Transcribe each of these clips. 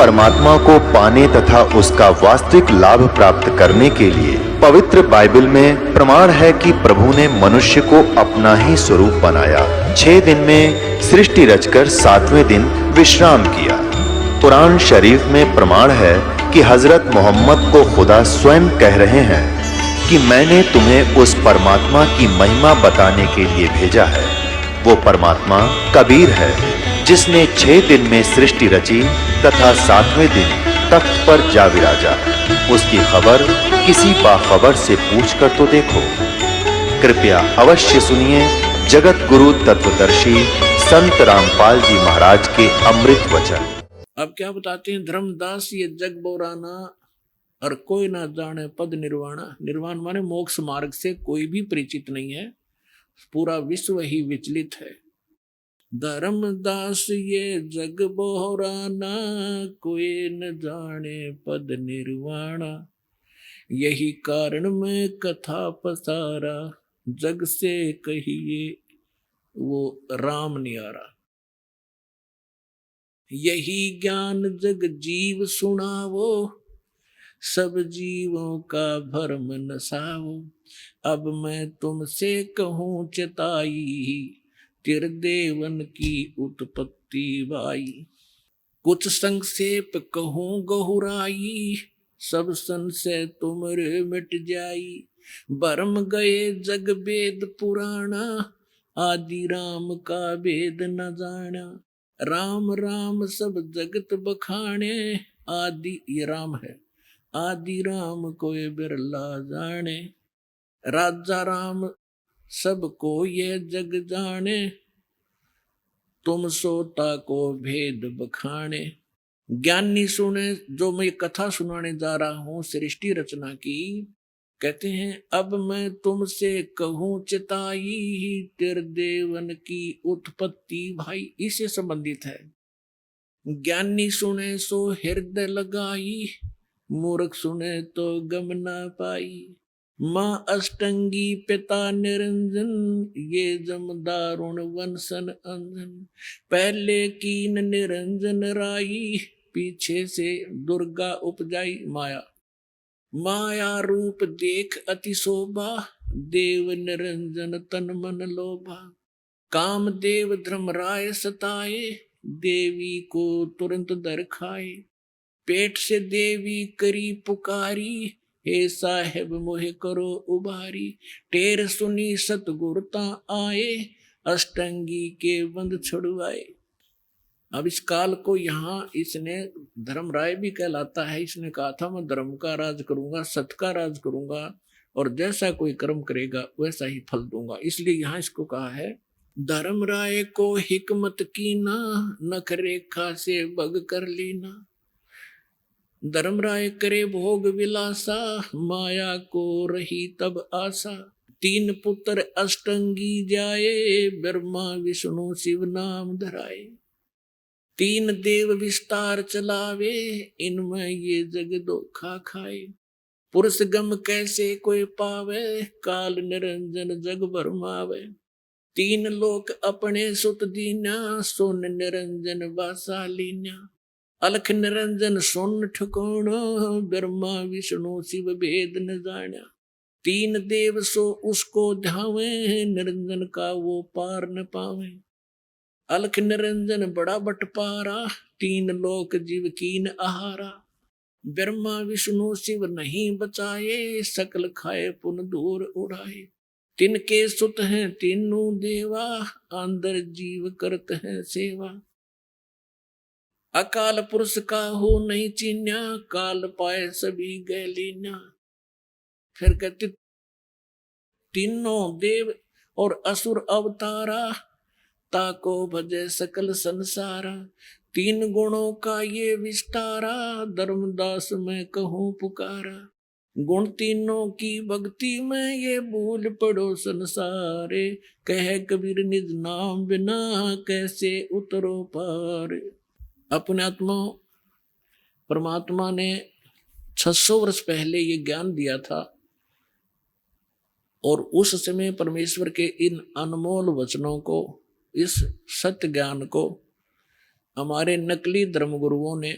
परमात्मा को पाने तथा उसका वास्तविक लाभ प्राप्त करने के लिए पवित्र बाइबल में प्रमाण है कि प्रभु ने मनुष्य को अपना ही स्वरूप बनाया। 6 दिन में सृष्टि रचकर 7वें दिन विश्राम किया। कुरान शरीफ में प्रमाण है कि हजरत मोहम्मद को खुदा स्वयं कह रहे हैं कि मैंने तुम्हें उस परमात्मा की महिमा बताने के लिए भेजा है। वो परमात्मा कबीर है जिसने 6 दिन में सृष्टि रची तथा 7वें दिन तख्त पर जा विराजा। उसकी खबर किसी बाखबर से पूछ कर तो देखो। कृपया अवश्य सुनिए जगत गुरु तत्वदर्शी संत रामपाल जी महाराज के अमृत वचन। अब क्या बताते हैं धर्मदास, ये जग बोराना और कोई ना जाने पद निर्वाणा। निर्वाण माने मोक्ष मार्ग से कोई भी परिचित नहीं है, पूरा विश्व ही विचलित है। धर्मदास ये जग बोराना, कोई न जाने पद निर्वाणा। यही कारण में कथा पसारा, जग से कहिए वो राम नियारा। यही ज्ञान जग जीव सुनावो, सब जीवों का भरम नसाओ। अब मैं तुमसे कहूँ चेताई, तिरदेवन की उत्पत्ति बाई। कुछ संक्षेप कहूँ गहुराई, सब संशय तुमरे मिट जाई। भरम गए जग वेद पुराना, आदि राम का वेद न जाना। राम राम सब जगत बखाने, आदि ये राम है, आदि राम कोई बिरला जाने। राजा राम सबको ये जग जाने, तुम सोता को भेद बखाने। ज्ञानी सुने, जो मैं कथा सुनाने जा रहा हूँ सृष्टि रचना की, कहते हैं अब मैं तुमसे कहूँ चिताई, तेरे देवन की उत्पत्ति भाई इससे संबंधित है। ज्ञानी सुने सो हृदय लगाई, मूर्ख सुने तो गम न पाई। माँ अष्टंगी पिता निरंजन, ये जमदारुण वंशन अंजन। पहले कीन निरंजन राई, पीछे से दुर्गा उपजाई माया। माया रूप देख अति शोभा, देव निरंजन तन मन लोभा। काम देव धर्मराय सताए, देवी को तुरंत दर खाए। पेट से देवी करी पुकारी, हे साहेब मोहे करो उबारी। टेर सुनी सतगुरता आए, अष्टंगी के बंद छुड़वाए। अब इस काल को यहाँ इसने धर्मराय भी कहलाता है। इसने कहा था मैं धर्म का राज करूंगा, सत्य का राज करूंगा, और जैसा कोई कर्म करेगा वैसा ही फल दूंगा। इसलिए यहाँ इसको कहा है धर्मराय को हिकमत कीना, नख रेखा से बग कर लेना। धर्मराय करे भोग विलासा, माया को रही तब आशा। 3 पुत्र अष्टंगी जाए, ब्रह्मा विष्णु शिव नाम धराए। 3 देव विस्तार चलावे, इनमें ये जग धोखा खाए। पुरुष गम कैसे कोई पावे, काल निरंजन जग भरमावे। 3 लोक अपने सुत दीना, सोन निरंजन बासा लीना। अलख निरंजन सोन ठिकाना, ब्रह्मा विष्णु शिव भेद न जाना। 3 देव सो उसको ध्यावे, निरंजन का वो पार न पावे। अलख निरंजन बड़ा बटपारा, 3 लोक जीव कीन आहारा। ब्रह्मा विष्णु शिव नहीं बचाए, सकल खाए पुन दूर उड़ाए। तिनके सुत हैं तीनों देवा, अंदर जीव करत हैं सेवा। अकाल पुरुष का हो नहीं चीन्या, काल पाए सभी गए लीना। फिर कहते 3 देव और असुर अवतारा, ताको भजे सकल संसारा। 3 गुणों का ये विस्तारा, धर्मदास मैं कहूँ पुकारा। गुण तीनों की भक्ति में ये भूल पड़ो संसारे। कह कबीर निज नाम बिना, कैसे उतरो पार। अपने आत्मा परमात्मा ने 600 वर्ष पहले ये ज्ञान दिया था, और उस समय परमेश्वर के इन अनमोल वचनों को, इस सत्य ज्ञान को हमारे नकली धर्मगुरुओं ने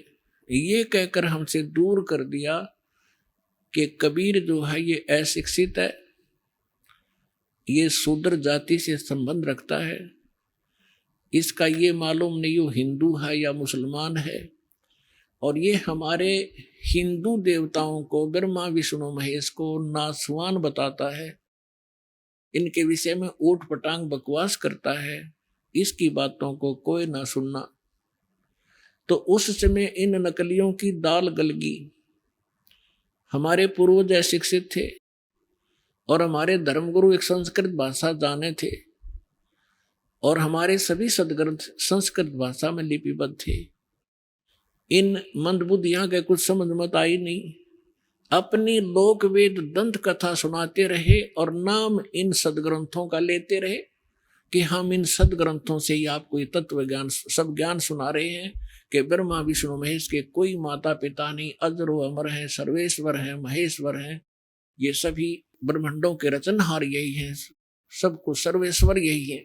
ये कहकर हमसे दूर कर दिया कि कबीर जो है ये अशिक्षित है, ये शूद्र जाति से संबंध रखता है, इसका ये मालूम नहीं वो हिंदू है या मुसलमान है, और ये हमारे हिंदू देवताओं को, ब्रह्मा विष्णु महेश को नासवान बताता है, इनके विषय में ऊट पटांग बकवास करता है, इसकी बातों को कोई ना सुनना। तो उस समय इन नकलियों की दाल गलगी। हमारे पूर्वज अशिक्षित थे और हमारे धर्मगुरु एक संस्कृत भाषा जाने थे, और हमारे सभी सदग्रंथ संस्कृत भाषा में लिपिबद्ध थे। इन मंदबुद्धियां के कुछ समझ मत आई नहीं, अपनी लोक वेद दंत कथा सुनाते रहे और नाम इन सदग्रंथों का लेते रहे कि हम इन सदग्रंथों से ही आपको ये तत्व ज्ञान, सब ज्ञान सुना रहे हैं कि ब्रह्मा विष्णु महेश के कोई माता पिता नहीं, अजर व अमर हैं, सर्वेश्वर हैं, महेश्वर हैं, ये सभी ब्रह्मांडों के रचनहार यही हैं, सबको सर्वेश्वर यही है।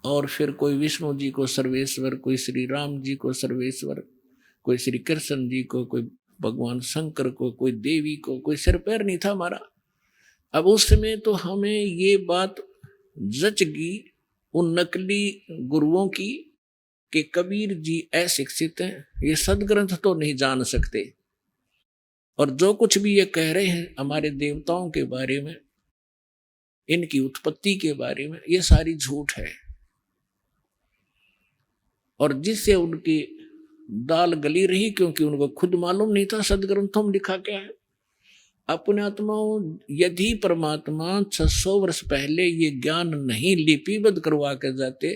और फिर कोई विष्णु जी को सर्वेश्वर, कोई श्री राम जी को सर्वेश्वर, कोई श्री कृष्ण जी को, कोई भगवान शंकर को, कोई देवी को, कोई सिर पैर नहीं था हमारा। अब उस समय तो हमें ये बात जच गई उन नकली गुरुओं की कि कबीर जी अशिक्षित हैं, ये सदग्रंथ तो नहीं जान सकते, और जो कुछ भी ये कह रहे हैं हमारे देवताओं के बारे में, इनकी उत्पत्ति के बारे में, ये सारी झूठ है। और जिससे उनकी दाल गली रही, क्योंकि उनको खुद मालूम नहीं था सदग्रंथों में लिखा क्या है। अपने आत्माओं, यदि परमात्मा 600 वर्ष पहले ये ज्ञान नहीं लिपिबद्ध करवा के जाते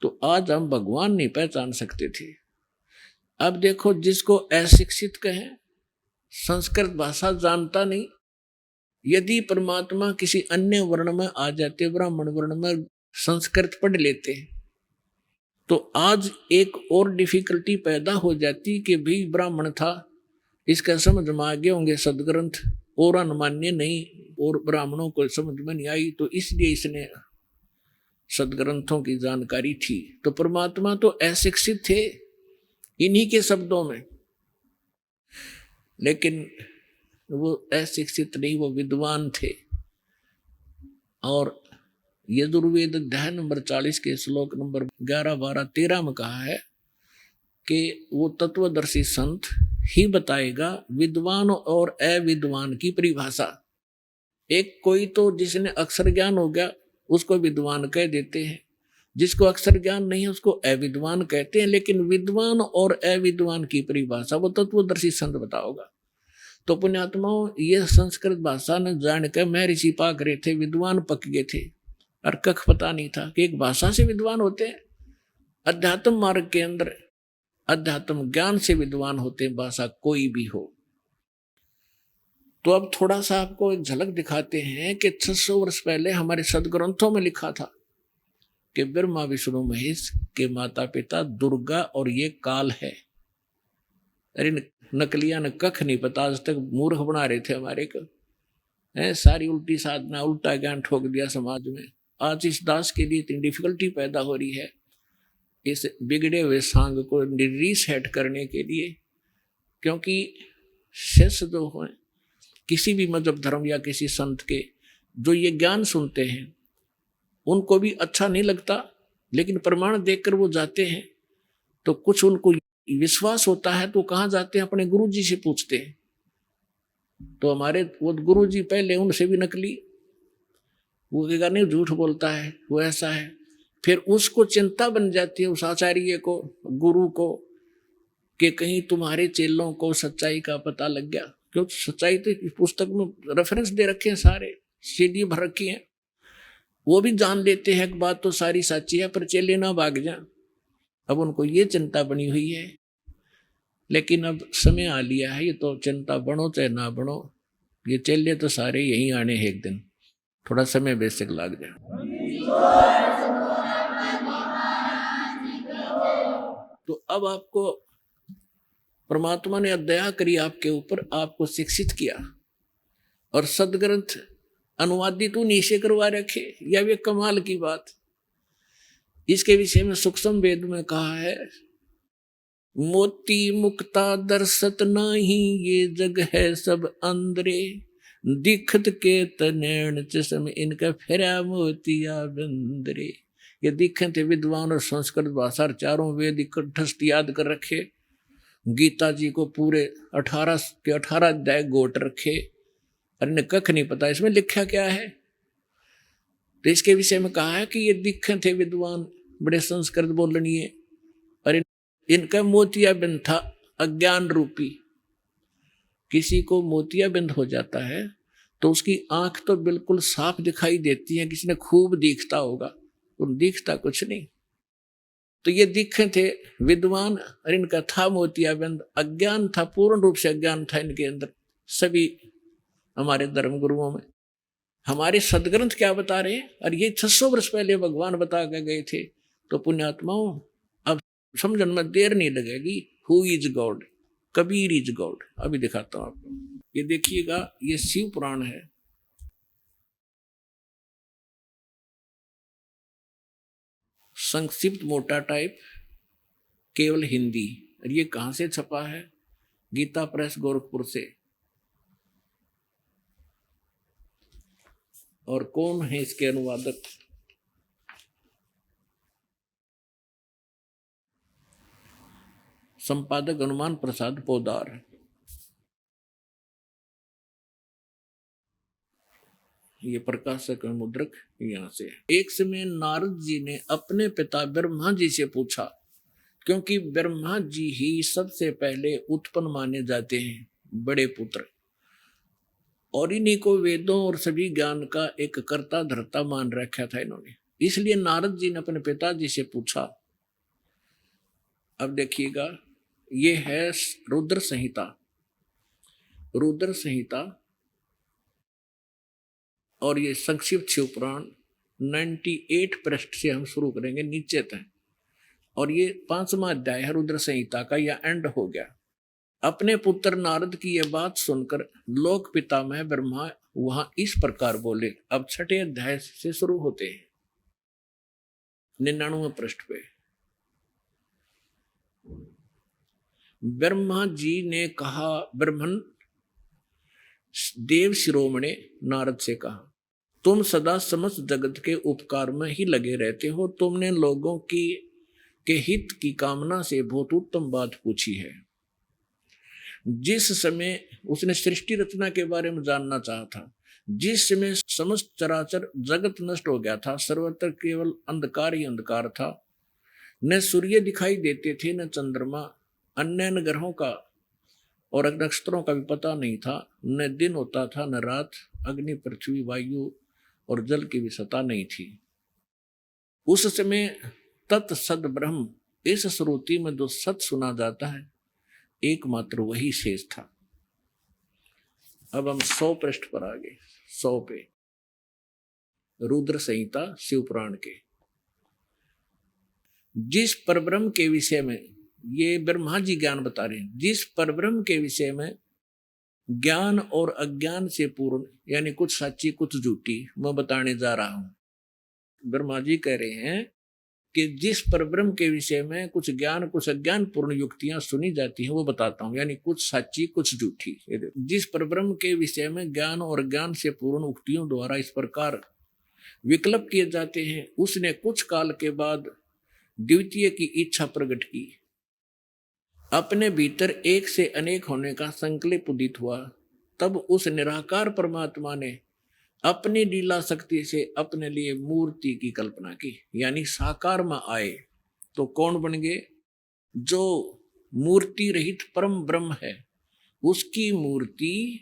तो आज हम भगवान नहीं पहचान सकते थे। अब देखो, जिसको अशिक्षित कहें, संस्कृत भाषा जानता नहीं, यदि परमात्मा किसी अन्य वर्ण में आ जाते, ब्राह्मण वर्ण में संस्कृत पढ़ लेते, तो आज एक और डिफिकल्टी पैदा हो जाती कि भाई ब्राह्मण था, इसका समझ में आ गए होंगे सदग्रंथ, और अनमान्य नहीं, और ब्राह्मणों को समझ में नहीं आई, तो इसलिए इसने सदग्रंथों की जानकारी थी। तो परमात्मा तो अशिक्षित थे इन्हीं के शब्दों में, लेकिन वो अशिक्षित नहीं, वो विद्वान थे। और यजुर्वेद अध्याय नंबर 40 के श्लोक नंबर 11, 12, 13 में कहा है कि वो तत्वदर्शी संत ही बताएगा विद्वान और अविद्वान की परिभाषा। एक कोई तो जिसने अक्षर ज्ञान हो गया उसको विद्वान कह देते हैं, जिसको अक्षर ज्ञान नहीं है उसको अविद्वान कहते हैं, लेकिन विद्वान और अविद्वान की परिभाषा वो तत्वदर्शी संत बताओगा। तो पुण्यात्माओं, ये संस्कृत भाषा ने जान कर महर्षि पाक रहे थे, विद्वान पक गए थे, और कख पता नहीं था कि एक भाषा से विद्वान होते हैं। अध्यात्म मार्ग के अंदर अध्यात्म ज्ञान से विद्वान होते हैं, भाषा कोई भी हो। तो अब थोड़ा सा आपको एक झलक दिखाते हैं कि 600 वर्ष पहले हमारे सदग्रंथों में लिखा था कि ब्रह्मा विष्णु महेश के माता पिता दुर्गा और ये काल है। अरे नकलिया ने कख नहीं पता, आज तक मूर्ख बना रहे थे हमारे को, है सारी उल्टी साधना, उल्टा ज्ञान ठोक दिया समाज में। आज इस दास के लिए इतनी डिफिकल्टी पैदा हो रही है इस बिगड़े हुए सांग को रीसेट करने के लिए, क्योंकि शिष्य जो हो किसी भी मजहब धर्म या किसी संत के, जो ये ज्ञान सुनते हैं उनको भी अच्छा नहीं लगता, लेकिन प्रमाण देखकर वो जाते हैं, तो कुछ उनको विश्वास होता है तो कहाँ जाते हैं, अपने गुरु जी से पूछते हैं। तो हमारे वो गुरु जी पहले उनसे भी नकली, वो कहेगा नहीं झूठ बोलता है, वो ऐसा है। फिर उसको चिंता बन जाती है उस आचार्य को, गुरु को, कि कहीं तुम्हारे चेलों को सच्चाई का पता लग गया। क्योंकि सच्चाई तो पुस्तक में रेफरेंस दे रखे हैं, सारे सीडी भर रखी हैं, वो भी जान लेते हैं कि बात तो सारी सच्ची है, पर चेले ना भाग जाए। अब उनको ये चिंता बनी हुई है, लेकिन अब समय आ लिया है, ये तो चिंता बनो चाहे ना बनो, ये चेले तो सारे यहीं आने हैं एक दिन, थोड़ा समय बेशक लग जाए। तो अब आपको परमात्मा ने दया करी आपके ऊपर, आपको शिक्षित किया और सदग्रंथ अनुवादित नीचे करवा रखे, यह भी कमाल की बात। इसके विषय में सूक्ष्म वेद में कहा है मोती मुक्ता दर्शत नाही, ये जग है सब अंदरे, दिखत के तनैण चश्म इनका फेरा मोतिया बंदरे। ये दिखे थे विद्वान और संस्कृत भाषा चारों वेद कंठस्थ याद कर रखे, गीता जी को पूरे 18 के 18 अध्याय गोट रखे, और इन्हें कख नहीं पता इसमें लिखा क्या है। तो इसके विषय में कहा है कि ये दिखे थे विद्वान, बड़े संस्कृत बोलनीय, और इनका मोतियाबिंद था अज्ञान रूपी। किसी को मोतियाबिंद हो जाता है तो उसकी आंख तो बिल्कुल साफ दिखाई देती है, किसी ने खूब दिखता होगा, तो दिखता कुछ नहीं। तो ये दिखे थे विद्वान और इनका था मोतियाबिंद, अज्ञान था, पूर्ण रूप से अज्ञान था इनके अंदर। सभी हमारे धर्म गुरुओं में हमारे सदग्रंथ क्या बता रहे हैं, और ये 600 वर्ष पहले भगवान बता के गए थे। तो पुण्यात्माओं, अब समझने में देर नहीं लगेगी। Who is God, Kabir is God. अभी दिखाता हूं आपको, ये देखिएगा, ये शिव पुराण है। संक्षिप्त मोटा टाइप, केवल हिंदी। और ये कहां से छपा है? गीता प्रेस गोरखपुर से। और कौन है इसके अनुवादक? संपादक हनुमान प्रसाद पोदार। ये प्रकाशक मुद्रक यहां से। एक समय नारद जी ने अपने पिता ब्रह्मा जी से पूछा, क्योंकि ब्रह्मा जी ही सबसे पहले उत्पन्न माने जाते हैं, बड़े पुत्र, और इन्हीं को वेदों और सभी ज्ञान का एक कर्ता धर्ता मान रखा था इन्होंने। इसलिए नारद जी ने अपने पिताजी से पूछा। अब देखिएगा, ये है रुद्र संहिता। रुद्र संहिता और ये संक्षिप्त शिव पुराण 98 पृष्ठ से हम शुरू करेंगे नीचे तक। और ये 5वां अध्याय है रुद्र संहिता का, यह एंड हो गया। अपने पुत्र नारद की यह बात सुनकर लोक पितामह ब्रह्मा वहां इस प्रकार बोले। अब 6ठे अध्याय से शुरू होते हैं 99वें पृष्ठ पे। ब्रह्मा जी ने कहा, ब्रह्मन देव शिरोमणि नारद से कहा, तुम सदा समस्त जगत के उपकार में ही लगे रहते हो। तुमने लोगों के हित की कामना से बहुत उत्तम बात पूछी है। जिस समय उसने सृष्टि रचना के बारे में जानना चाहा था, जिस समय समस्त चराचर जगत नष्ट हो गया था, सर्वत्र केवल अंधकार ही अंधकार था, न सूर्य दिखाई देते थे, न चंद्रमा, अन्य ग्रहों का और नक्षत्रों का भी पता नहीं था, न दिन होता था न रात, अग्नि पृथ्वी वायु और जल की भी सत्ता नहीं थी। उस समय तत् सद ब्रह्म, इस श्रुति में जो सत सुना जाता है, एकमात्र वही शेष था। अब हम 100 पृष्ठ पर आ गए, 100 पे, रुद्र संहिता शिव पुराण के। जिस परब्रह्म के विषय में, ये ब्रह्मा जी ज्ञान बता रहे हैं, जिस परब्रह्म के विषय में ज्ञान और अज्ञान से पूर्ण, यानी कुछ सच्ची कुछ झूठी, मैं बताने जा रहा हूं। ब्रह्मा जी कह रहे हैं कि जिस परब्रह्म के विषय में कुछ ज्ञान कुछ अज्ञान पूर्ण युक्तियां सुनी जाती हैं, वो बताता हूं, यानी कुछ सच्ची कुछ झूठी। जिस परब्रह्म के विषय में ज्ञान और अज्ञान से पूर्ण उक्तियों द्वारा इस प्रकार विकल्प किए जाते हैं, उसने कुछ काल के बाद द्वितीय की इच्छा प्रकट की। अपने भीतर एक से अनेक होने का संकल्प उदित हुआ। तब उस निराकार परमात्मा ने अपनी लीला शक्ति से अपने लिए मूर्ति की कल्पना की, यानी साकार में आए। तो कौन बन गए? जो मूर्ति रहित परम ब्रह्म है, उसकी मूर्ति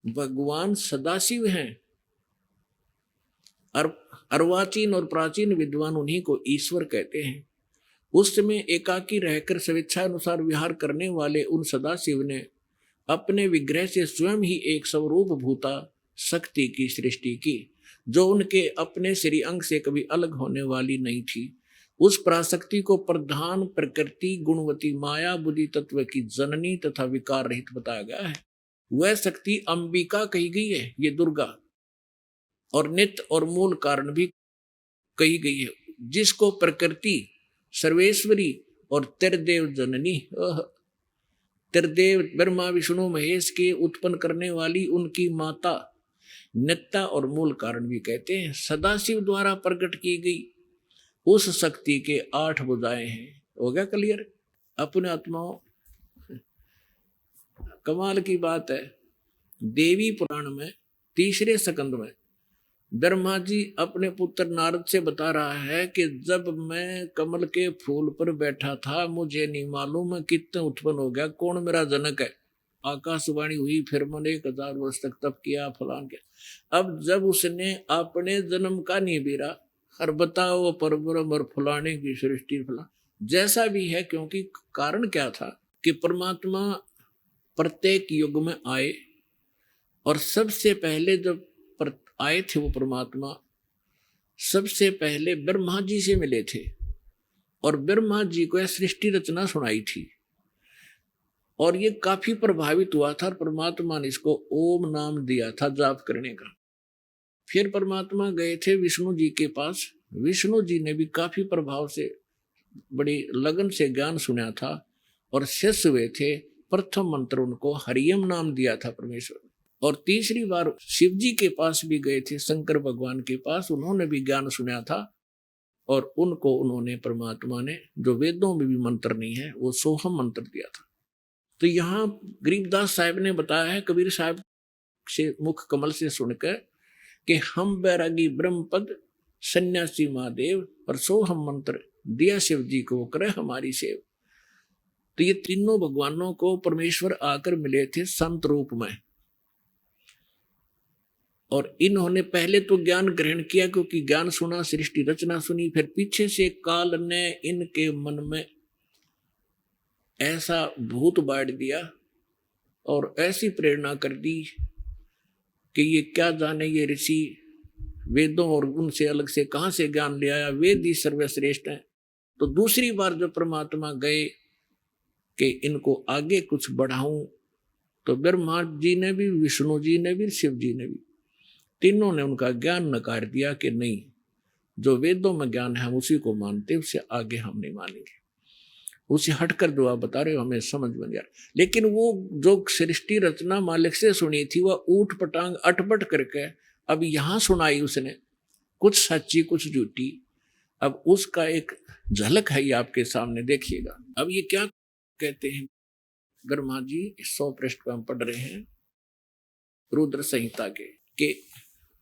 भगवान सदाशिव हैं। अर्वाचीन और प्राचीन विद्वान उन्हीं को ईश्वर कहते हैं। उस समय एकाकी रहकर स्वेच्छा अनुसार विहार करने वाले उन सदाशिव ने अपने विग्रह से स्वयं ही एक स्वरूप भूता शक्ति की सृष्टि की, जो उनके अपने श्री अंग से कभी अलग होने वाली नहीं थी। उस पराशक्ति को प्रधान प्रकृति गुणवती माया बुद्धि तत्व की जननी तथा विकार रहित बताया गया है। वह शक्ति अंबिका कही गई है, ये दुर्गा, और नित्य और मूल कारण भी कही गई है, जिसको प्रकृति सर्वेश्वरी और त्रिदेव जननी, त्रिदेव ब्रह्मा विष्णु महेश के उत्पन्न करने वाली उनकी माता नित्या और मूल कारण भी कहते हैं। सदाशिव द्वारा प्रकट की गई उस शक्ति के 8 भुजाएं हैं। हो गया क्लियर? अपने आत्माओं, कमाल की बात है। देवी पुराण में 3रे स्कंद में ब्रह्मा जी अपने पुत्र नारद से बता रहा है कि जब मैं कमल के फूल पर बैठा था, मुझे नहीं मालूम मैं कितने उत्पन्न हो गया, कौन मेरा जनक है। आकाशवाणी हुई, फिर मैंने 1000 वर्ष तक तप किया, फलान किया। अब जब उसने अपने जन्म का नहीं बीरा, और बताओ परब्रह्म और फलाने की सृष्टि फलान जैसा भी है, क्योंकि कारण क्या था कि परमात्मा प्रत्येक युग में आए, और सबसे पहले जब आए थे वो परमात्मा सबसे पहले ब्रह्मा जी से मिले थे, और ब्रह्मा जी को यह सृष्टि रचना सुनाई थी, और ये काफी प्रभावित हुआ था। परमात्मा ने इसको ओम नाम दिया था जाप करने का। फिर परमात्मा गए थे विष्णु जी के पास, विष्णु जी ने भी काफी प्रभाव से बड़ी लगन से ज्ञान सुना था, और शिष्य हुए थे। प्रथम मंत्र उनको हरियम नाम दिया था परमेश्वर। और तीसरी बार शिव जी के पास भी गए थे, शंकर भगवान के पास, उन्होंने भी ज्ञान सुना था, और उनको उन्होंने परमात्मा ने, जो वेदों में भी मंत्र नहीं है, वो सोहम मंत्र दिया था। तो यहाँ गरीबदास साहब ने बताया है कबीर साहब से मुख कमल से सुनकर कि हम बैरागी ब्रह्म पद सन्यासी महादेव और सोहम मंत्र दिया शिव जी को, करे हमारी सेव। तो ये तीनों भगवानों को परमेश्वर आकर मिले थे संत रूप में, और इन्होंने पहले तो ज्ञान ग्रहण किया, क्योंकि ज्ञान सुना, सृष्टि रचना सुनी। फिर पीछे से काल ने इनके मन में ऐसा भूत बांट दिया और ऐसी प्रेरणा कर दी कि ये क्या जाने ये ऋषि वेदों और उनसे अलग से कहाँ से ज्ञान ले आया, वेद ही सर्वश्रेष्ठ है। तो दूसरी बार जब परमात्मा गए कि इनको आगे कुछ बढ़ाऊं, तो ब्रह्मा जी ने भी, विष्णु जी ने भी, शिव जी ने भी, तीनों ने उनका ज्ञान नकार दिया कि नहीं, जो वेदों में ज्ञान है हम उसी को मानते, उससे आगे हम नहीं मानेंगे। उसे हटकर जो आप बता रहे हो हमें समझ में नहीं आ रहा। लेकिन वो जो सृष्टि रचना मालिक से सुनी थी, वह ऊट पटांग अटपट करके अब यहाँ सुनाई उसने, कुछ सच्ची कुछ झूठी। अब उसका एक झलक है ये आपके सामने, देखिएगा। अब ये क्या कहते हैं ब्रह्मा जी, 100 पृष्ठ पर हम पढ़ रहे हैं रुद्र संहिता के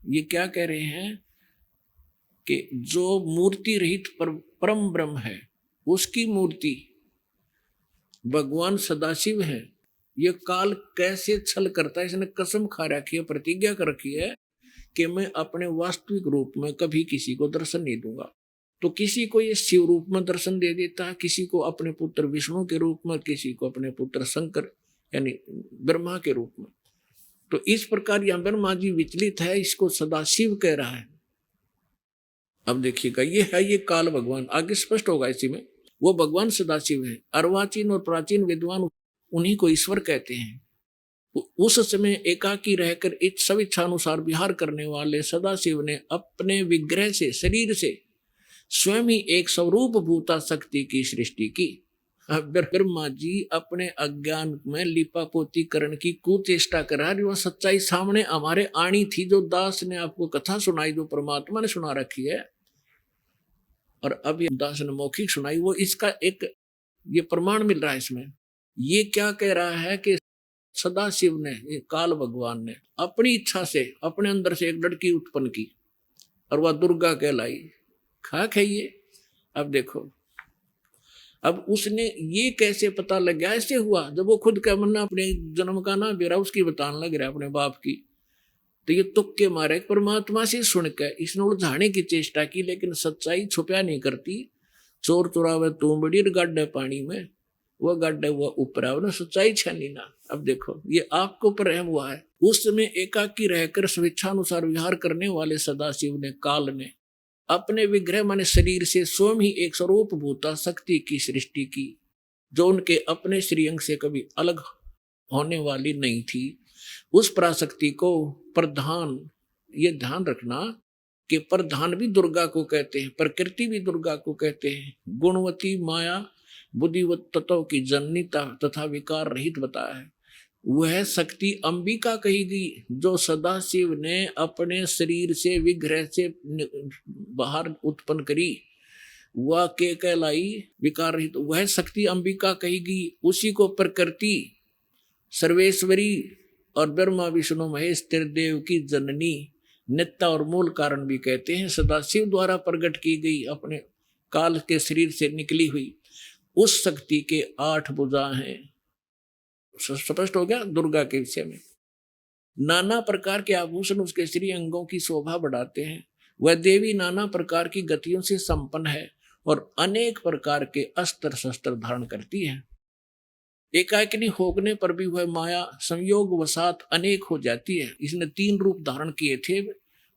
ये क्या कह रहे हैं कि जो मूर्ति रहित परम ब्रह्म है, उसकी मूर्ति भगवान सदाशिव है। ये काल कैसे छल करता है, इसने कसम खा रखी है, प्रतिज्ञा कर रखी है कि मैं अपने वास्तविक रूप में कभी किसी को दर्शन नहीं दूंगा। तो किसी को ये शिव रूप में दर्शन दे देता है, किसी को अपने पुत्र विष्णु के रूप में, किसी को अपने पुत्र शंकर यानी ब्रह्मा के रूप में। तो इस प्रकार यहां ब्रह्मा जी विचलित है, इसको सदाशिव कह रहा है। अब देखिएगा, ये है ये काल भगवान, आगे स्पष्ट होगा इसी में। वो भगवान सदाशिव है। अर्वाचीन और प्राचीन विद्वान उन्हीं को ईश्वर कहते हैं। उस समय एकाकी रहकर सब इच्छानुसार विहार करने वाले सदाशिव ने अपने विग्रह से, शरीर से स्वयं ही एक स्वरूप भूता शक्ति की सृष्टि की। ब्रह्मा जी अपने अज्ञान में लिपापोती करण की कुचेष्टा करा रही, वह सच्चाई सामने हमारे आनी थी, जो दास ने आपको कथा सुनाई, जो परमात्मा ने सुना रखी है, और अब ये दास ने मौखिक सुनाई, वो इसका एक ये प्रमाण मिल रहा है इसमें। ये क्या कह रहा है कि सदाशिव ने, काल भगवान ने अपनी इच्छा से अपने अंदर से एक लड़की उत्पन्न की, और वह दुर्गा कहलाई। खाक है ये। अब देखो, अब उसने ये कैसे पता लग गया, ऐसे हुआ जब वो खुद का मन्ना अपने जन्म का ना बेरा उसकी बताने लग रहा अपने बाप की। तो ये तुक्के मारे परमात्मा से सुनकर इसने उलझाने की चेष्टा की, लेकिन सच्चाई छुपया नहीं करती। चोर चुरावे तूंबड़ी गाड्डे पानी में, वह गाड्डे वह ऊपर, सच्चाई छानी ना। अब देखो, ये आपको पर रहम हुआ है। उस समय एकाकी रहकर स्वेच्छानुसार विहार करने वाले सदाशिव ने, काल ने, अपने विग्रह माने शरीर से स्वयं ही एक स्वरूप भूता शक्ति की सृष्टि की, जो उनके अपने श्रीअंग से कभी अलग होने वाली नहीं थी। उस पराशक्ति को प्रधान, ये ध्यान रखना कि प्रधान भी दुर्गा को कहते हैं, प्रकृति भी दुर्गा को कहते हैं, गुणवती माया बुद्धिवत तत्व की जननी तथा विकार रहित बताया है। वह शक्ति अंबिका कही गई जो सदाशिव ने अपने शरीर से विग्रह से बाहर उत्पन्न करी, वह के कहलाई विकार रहित। वह शक्ति अंबिका कही गई, उसी को प्रकृति सर्वेश्वरी और ब्रह्मा विष्णु महेश त्रिदेव की जननी नित्या और मूल कारण भी कहते हैं। सदाशिव द्वारा प्रकट की गई, अपने काल के शरीर से निकली हुई उस शक्ति के 8 भुजा हैं। स्पष्ट हो गया। दुर्गा के विषय में नाना प्रकार के आभूषण उसके श्री अंगों की शोभा बढ़ाते हैं। वह देवी नाना प्रकार की गतियों से संपन्न है और अनेक प्रकार के अस्त्र शस्त्र धारण करती है। एकाकिनी होने पर भी वह माया संयोग वसात अनेक हो जाती है। इसने 3 रूप धारण किए थे,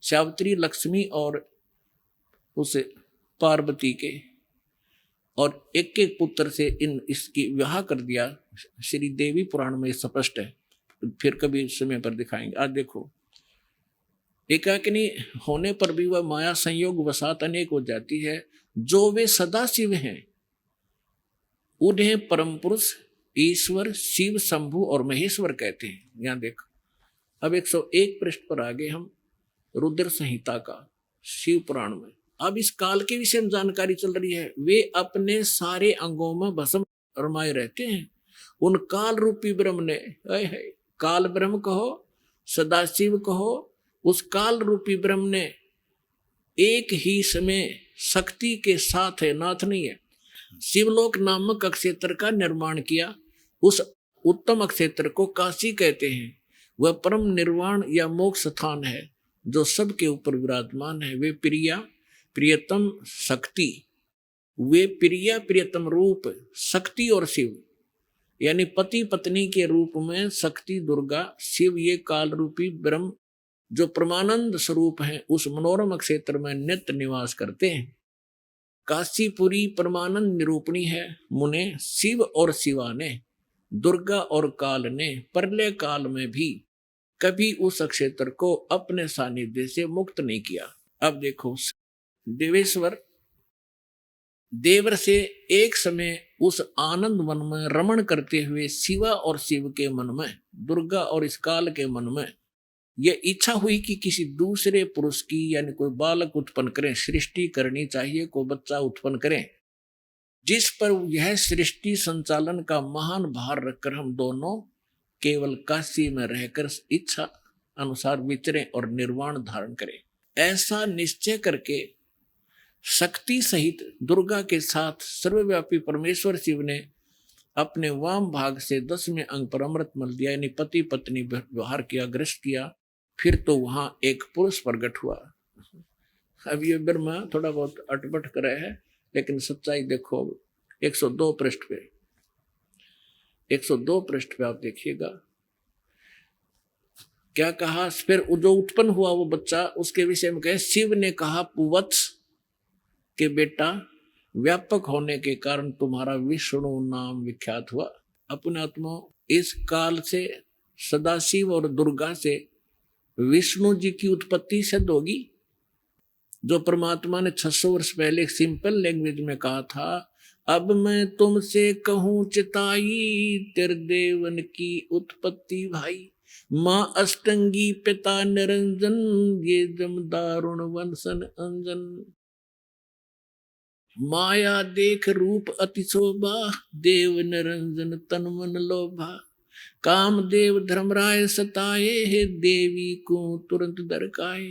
सावित्री, लक्ष्मी और उस पार्वती के, और एक एक पुत्र से इसकी विवाह कर दिया। श्री देवी पुराण में स्पष्ट है, फिर कभी समय पर दिखाएंगे। आज देखो, एकाकिनी होने पर भी वह माया संयोग वसात अनेक हो जाती है। जो वे सदा शिव हैं उन्हें परम पुरुष, ईश्वर, शिव, शंभु और महेश्वर कहते हैं। यहाँ देख, अब 101 पृष्ठ पर आगे हम रुद्र संहिता का शिव पुराण में अब इस काल के विषय में जानकारी चल रही है। वे अपने सारे अंगों में भस्म रमाए रहते हैं। उन काल रूपी ब्रह्म ने, काल ब्रह्म कहो, सदाशिव कहो, उस काल रूपी ब्रह्म ने एक ही समय शक्ति के साथ है, नाथ नहीं है, शिवलोक नामक अक्षेत्र का निर्माण किया। उस उत्तम अक्षेत्र को काशी कहते हैं। वह परम निर्वाण या मोक्ष स्थान है जो सबके ऊपर विराजमान है। वे प्रिया प्रियतम शक्ति, वे प्रिया प्रियतम रूप शक्ति और शिव, यानी पति पत्नी के रूप में शक्ति दुर्गा, शिव ये काल रूपी ब्रह्म जो परमानंद स्वरूप हैं, उस मनोरम क्षेत्र में नित्य निवास करते हैं। काशीपुरी परमानंद निरूपणी है। मुने शिव और शिवा ने, दुर्गा और काल ने प्रलय काल में भी कभी उस क्षेत्र को अपने सानिध्य से मुक्त नहीं किया। अब देखो, देवेश्वर देवर से एक समय उस आनंद वन में रमण करते हुए शिवा और शिव के मन में, दुर्गा और इस काल के मन में यह इच्छा हुई कि किसी दूसरे पुरुष की, यानी कोई बालक उत्पन्न करें, सृष्टि करनी चाहिए, कोई बच्चा उत्पन्न करें, जिस पर यह सृष्टि संचालन का महान भार रखकर हम दोनों केवल काशी में रहकर इच्छा अनुसार विचरें और निर्वाण धारण करें। ऐसा निश्चय करके शक्ति सहित दुर्गा के साथ सर्वव्यापी परमेश्वर शिव ने अपने वाम भाग से 10वें अंग पर अमृत मल दिया, यानी पति पत्नी व्यवहार किया, ग्रस्त किया। फिर तो वहां एक पुरुष प्रकट हुआ। अब ये ब्रह्मा थोड़ा बहुत अटपट करे है, लेकिन सच्चाई देखो 102 पृष्ठ पे, 102 पृष्ठ पे आप देखिएगा क्या कहा। फिर जो उत्पन्न हुआ वो बच्चा, उसके विषय में कहे, शिव ने कहा, पुवत्स के बेटा, व्यापक होने के कारण तुम्हारा विष्णु नाम विख्यात हुआ। अपने आत्मा इस काल से सदाशिव और दुर्गा से विष्णु जी की उत्पत्ति सिद्ध होगी। जो परमात्मा ने 600 वर्ष पहले एक सिंपल लैंग्वेज में कहा था, अब मैं तुमसे कहूं चिताई, त्रिदेवन की उत्पत्ति भाई, माँ अष्टंगी पिता निरंजन, ये जम दारुण वंशन अंजन। माया देख रूप अति शोभा, देव निरंजन तन मन लोभा, कामदेव धर्मराय सताए, हे देवी को तुरंत दरकाए,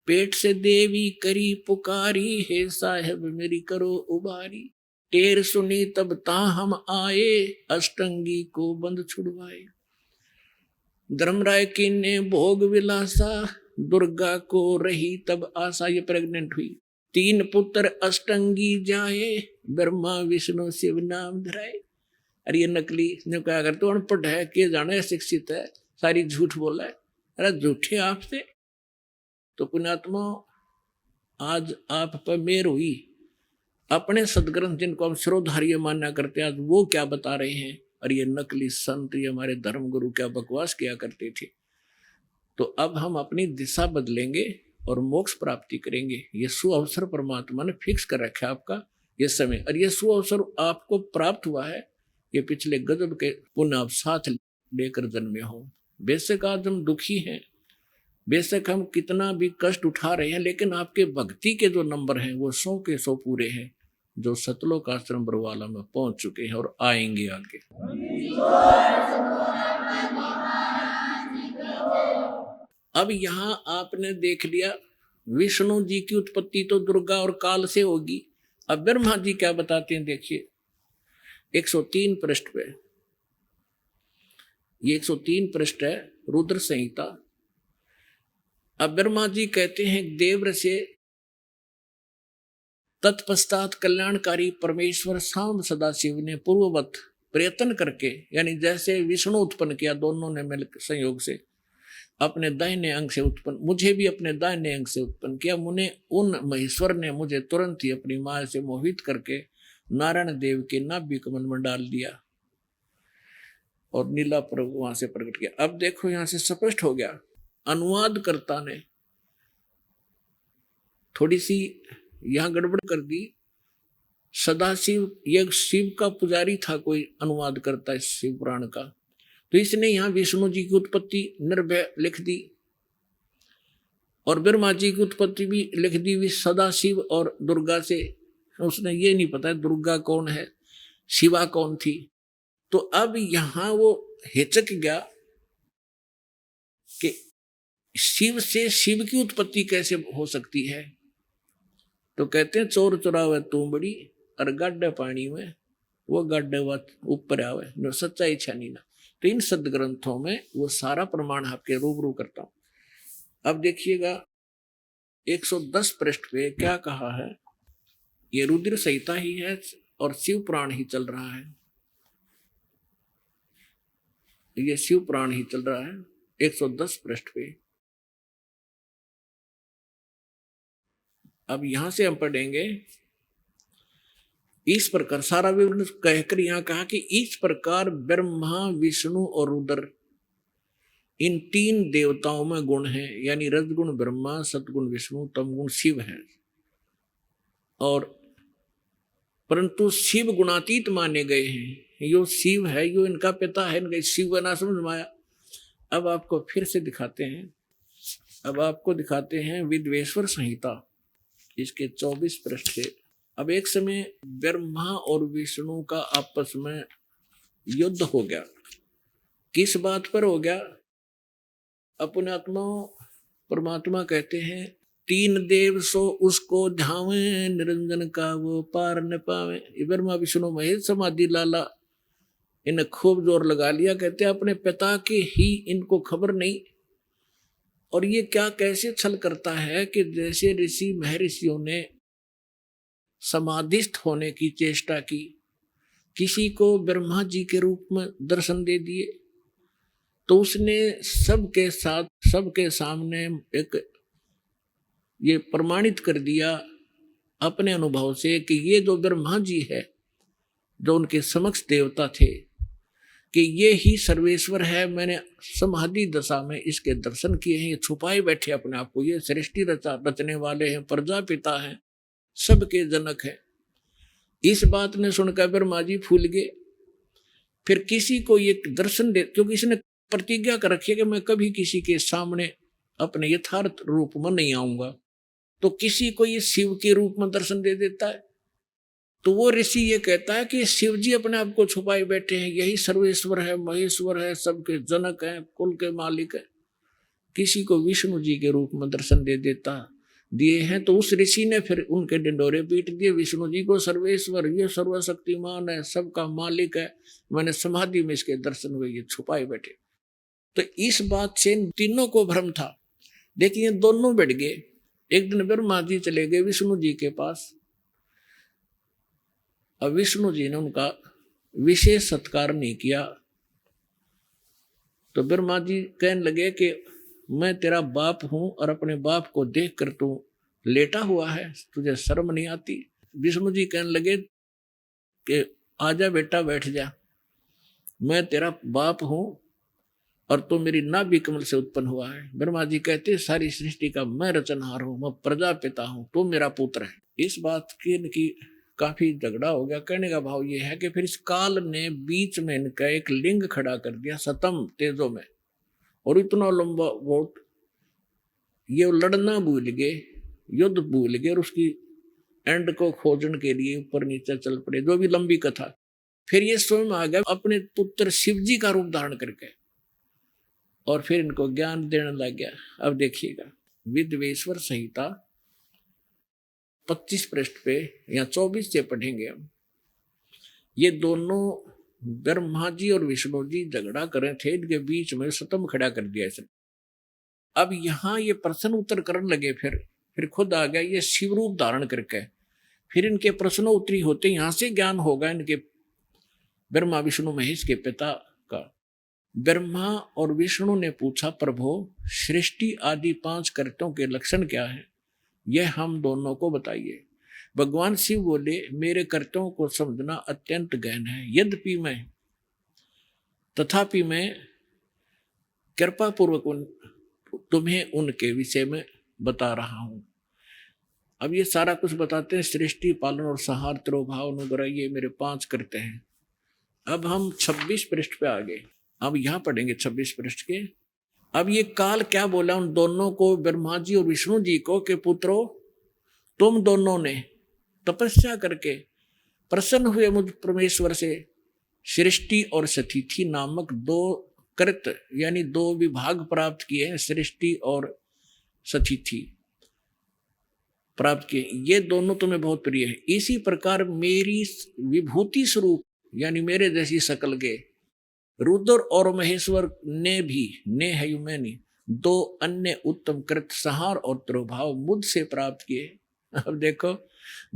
पेट से देवी करी पुकारी, हे साहेब मेरी करो उबारी, टेर सुनी तब ता हम आए, अष्टंगी को बंद छुड़वाए। धर्मराय की ने भोग विलासा, दुर्गा को रही तब आशा, ये प्रेग्नेंट हुई। 3 पुत्र अष्टंगी जाए, ब्रह्मा विष्णु शिव नाम धराए। अरे ये नकली ने क्या करते, अनपढ़ है, के जाने शिक्षित है, सारी झूठ बोला है। अरे झूठे आपसे। तो पुण्यात्मा, आज आप पर मेर हुई। अपने सदग्रंथ जिनको हम श्रोधार्य मान्या करते हैं, आज वो क्या बता रहे हैं। और ये नकली संत, ये हमारे धर्म गुरु क्या बकवास किया करते थे। तो अब हम अपनी दिशा बदलेंगे और मोक्ष प्राप्ति करेंगे। ये सुअवसर परमात्मा ने फिक्स कर रखा है आपका। ये समय और ये सुअवसर आपको प्राप्त हुआ है, ये पिछले गजब के पुण्य आप साथ लेकर जन्मे हो। बेशक आज हम दुखी हैं, बेशक हम कितना भी कष्ट उठा रहे हैं, लेकिन आपके भक्ति के जो नंबर हैं वो 100 के 100 पूरे हैं, जो सतलोक आश्रम बरवाला में पहुंच चुके हैं और आएंगे आगे। अब यहाँ आपने देख लिया विष्णु जी की उत्पत्ति तो दुर्गा और काल से होगी। अब ब्रह्मा जी क्या बताते हैं, देखिए 103 पृष्ठ पे, ये 103 पृष्ठ है रुद्र संहिता। अब ब्रह्मा जी कहते हैं देवर से तत्पश्चात कल्याणकारी परमेश्वर सांब सदाशिव ने पूर्ववत प्रयत्न करके, यानी जैसे विष्णु उत्पन्न किया दोनों ने मिलकर संयोग से, अपने दाहिने अंग से उत्पन्न, मुझे भी अपने दाहिने अंग से उत्पन्न किया। मुझे उन महेश्वर ने मुझे तुरंत ही अपनी माया से मोहित करके नारायण देव के नाभि कमल में डाल दिया और नीला पर्वत वहां से प्रकट किया। अब देखो यहां से स्पष्ट हो गया, अनुवादकर्ता ने थोड़ी सी यहां गड़बड़ कर दी। सदाशिव ये शिव का पुजारी था कोई अनुवाद करता इस शिव पुराण का, तो इसने यहां विष्णु जी की उत्पत्ति निर्भय लिख दी और ब्रह्मा जी की उत्पत्ति भी लिख दी सदाशिव और दुर्गा से। उसने ये नहीं पता दुर्गा कौन है, शिवा कौन थी। तो अब यहां वो हिचक गया कि शिव से शिव की उत्पत्ति कैसे हो सकती है। तो कहते हैं चोर चुरावे तू बड़ी और गड्ढे पानी में वो गड्ढे ऊपर आवे, जो सच्चाई छानी ना। तो इन सदग्रंथों में वो सारा प्रमाण आपके रूबरू करता हूं। अब देखिएगा 110 पृष्ठ पे क्या कहा है, ये रुद्र संहिता ही है और शिव पुराण ही चल रहा है, ये शिव पुराण ही चल रहा है 110 पृष्ठ पे। अब यहां से हम पढ़ेंगे इस प्रकार सारा विवरण कहकर यहां कहा कि इस प्रकार ब्रह्मा विष्णु और रुद्र इन 3 देवताओं में गुण है, यानी रजगुण ब्रह्मा, सतगुण विष्णु, तमगुण शिव है। और परंतु शिव गुणातीत माने गए हैं। यो शिव है, यो इनका पिता है, इनका शिव ना समझ में आया। अब आपको फिर से दिखाते हैं, अब आपको दिखाते हैं विद्वेश्वर संहिता इसके 24 पृष्ठ से। अब एक समय ब्रह्मा और विष्णु का आपस में युद्ध हो गया। किस बात पर हो गया? अपने आत्मा परमात्मा कहते हैं 3 देव सो उसको धावे, निरंजन का वो पार न पावे। ब्रह्मा विष्णु महेश समाधि लाला इन्हें खूब जोर लगा लिया। कहते हैं अपने पिता की ही इनको खबर नहीं। और ये क्या कैसे छल करता है कि जैसे ऋषि महर्षियों ने समाधिस्थ होने की चेष्टा की, किसी को ब्रह्मा जी के रूप में दर्शन दे दिए, तो उसने सबके साथ सबके सामने एक ये प्रमाणित कर दिया अपने अनुभव से कि ये जो ब्रह्मा जी है, जो उनके समक्ष देवता थे, कि ये ही सर्वेश्वर है। मैंने समाधि दशा में इसके दर्शन किए हैं। ये छुपाए बैठे अपने आप को, ये सृष्टि रचने वाले हैं, प्रजापिता हैं, सबके जनक हैं। इस बात ने सुनकर ब्रह्मा जी फूल गए। फिर किसी को ये दर्शन दे, क्योंकि इसने प्रतिज्ञा कर रखी है कि मैं कभी किसी के सामने अपने यथार्थ रूप में नहीं आऊंगा, तो किसी को ये शिव के रूप में दर्शन दे देता है। तो वो ऋषि ये कहता है कि शिव जी अपने आप को छुपाए बैठे हैं, यही सर्वेश्वर है, महेश्वर है, सबके जनक हैं, कुल के मालिक है। किसी को विष्णु जी के रूप में दर्शन दे देता दिए हैं, तो उस ऋषि ने फिर उनके डिंडोरे पीट दिए। विष्णु जी को सर्वेश्वर, ये सर्वशक्तिमान है, सबका मालिक है, मैंने समाधि में इसके दर्शन हुए, ये छुपाए बैठे। तो इस बात से तीनों को भ्रम था। देखिए दोनों बैठ गए। एक दिन ब्रह्मा जी चले गए विष्णु जी के पास। अब विष्णु जी ने उनका विशेष सत्कार नहीं किया, तो ब्रह्मा जी कहने लगे कि मैं तेरा बाप हूं और अपने बाप को देखकर तू लेटा हुआ है, तुझे शर्म नहीं आती? विष्णु जी कहने लगे कि आजा बेटा बैठ जा, मैं तेरा बाप हूं और तू मेरी नाभि कमल से उत्पन्न हुआ है। ब्रह्मा जी कहते सारी सृष्टि का मैं रचनहार हूं, मैं प्रजापिता हूं, तू मेरा पुत्र है। इस बात की इनकी काफी झगड़ा हो गया। कहने का भाव ये है कि फिर इस काल ने बीच में इनका एक लिंग खड़ा कर दिया सतम तेजों में, और इतना लंबा वोट, ये लड़ना भूल गए, युद्ध भूल गए, और उसकी एंड को खोजने के लिए ऊपर नीचे चल पड़े। जो भी लंबी कथा, फिर ये स्वयं आ गया अपने पुत्र शिव जी का रूप धारण करके, और फिर इनको ज्ञान देने लग गया। अब देखिएगा विद्वेश्वर संहिता 25 पृष्ठ पे या 24 से पढ़ेंगे हम। ये दोनों ब्रह्मा जी और विष्णु जी झगड़ा कर रहे थे, इनके बीच में सतम खड़ा कर दिया इसने। अब यहाँ ये प्रश्न उत्तर करने लगे, फिर खुद आ गया ये शिव रूप धारण करके। फिर इनके प्रश्न उत्तरी होते, यहां से ज्ञान होगा इनके ब्रह्मा विष्णु महेश के पिता का। ब्रह्मा और विष्णु ने पूछा, प्रभु सृष्टि आदि 5 कर्तों के लक्षण क्या है, यह हम दोनों को बताइए। भगवान शिव बोले, मेरे कर्तव्यों को समझना अत्यंत गहन है, यद्यपि तथापि मैं कृपा पूर्वक तुम्हें उनके विषय में बता रहा हूं। अब ये सारा कुछ बताते हैं, सृष्टि, पालन और संहार, तिरोभाव, अनुग्रह, ये मेरे 5 करते हैं। अब हम 26 पृष्ठ पे आ गए। अब यहां पढ़ेंगे 26 पृष्ठ के। अब ये काल क्या बोला उन दोनों को, ब्रह्मा जी और विष्णु जी को, कि पुत्रों तुम दोनों ने तपस्या करके प्रसन्न हुए मुझ परमेश्वर से सृष्टि और सतिथि नामक 2 कृत यानी 2 विभाग प्राप्त किए हैं। सृष्टि और सतिथि प्राप्त किए, ये दोनों तुम्हें बहुत प्रिय है। इसी प्रकार मेरी विभूति स्वरूप यानी मेरे जैसी शकल के रुद्र और महेश्वर ने भी, ने है यूमैनी, 2 अन्य उत्तम कृत संहार और तिरोभाव मुझसे प्राप्त किए। अब देखो,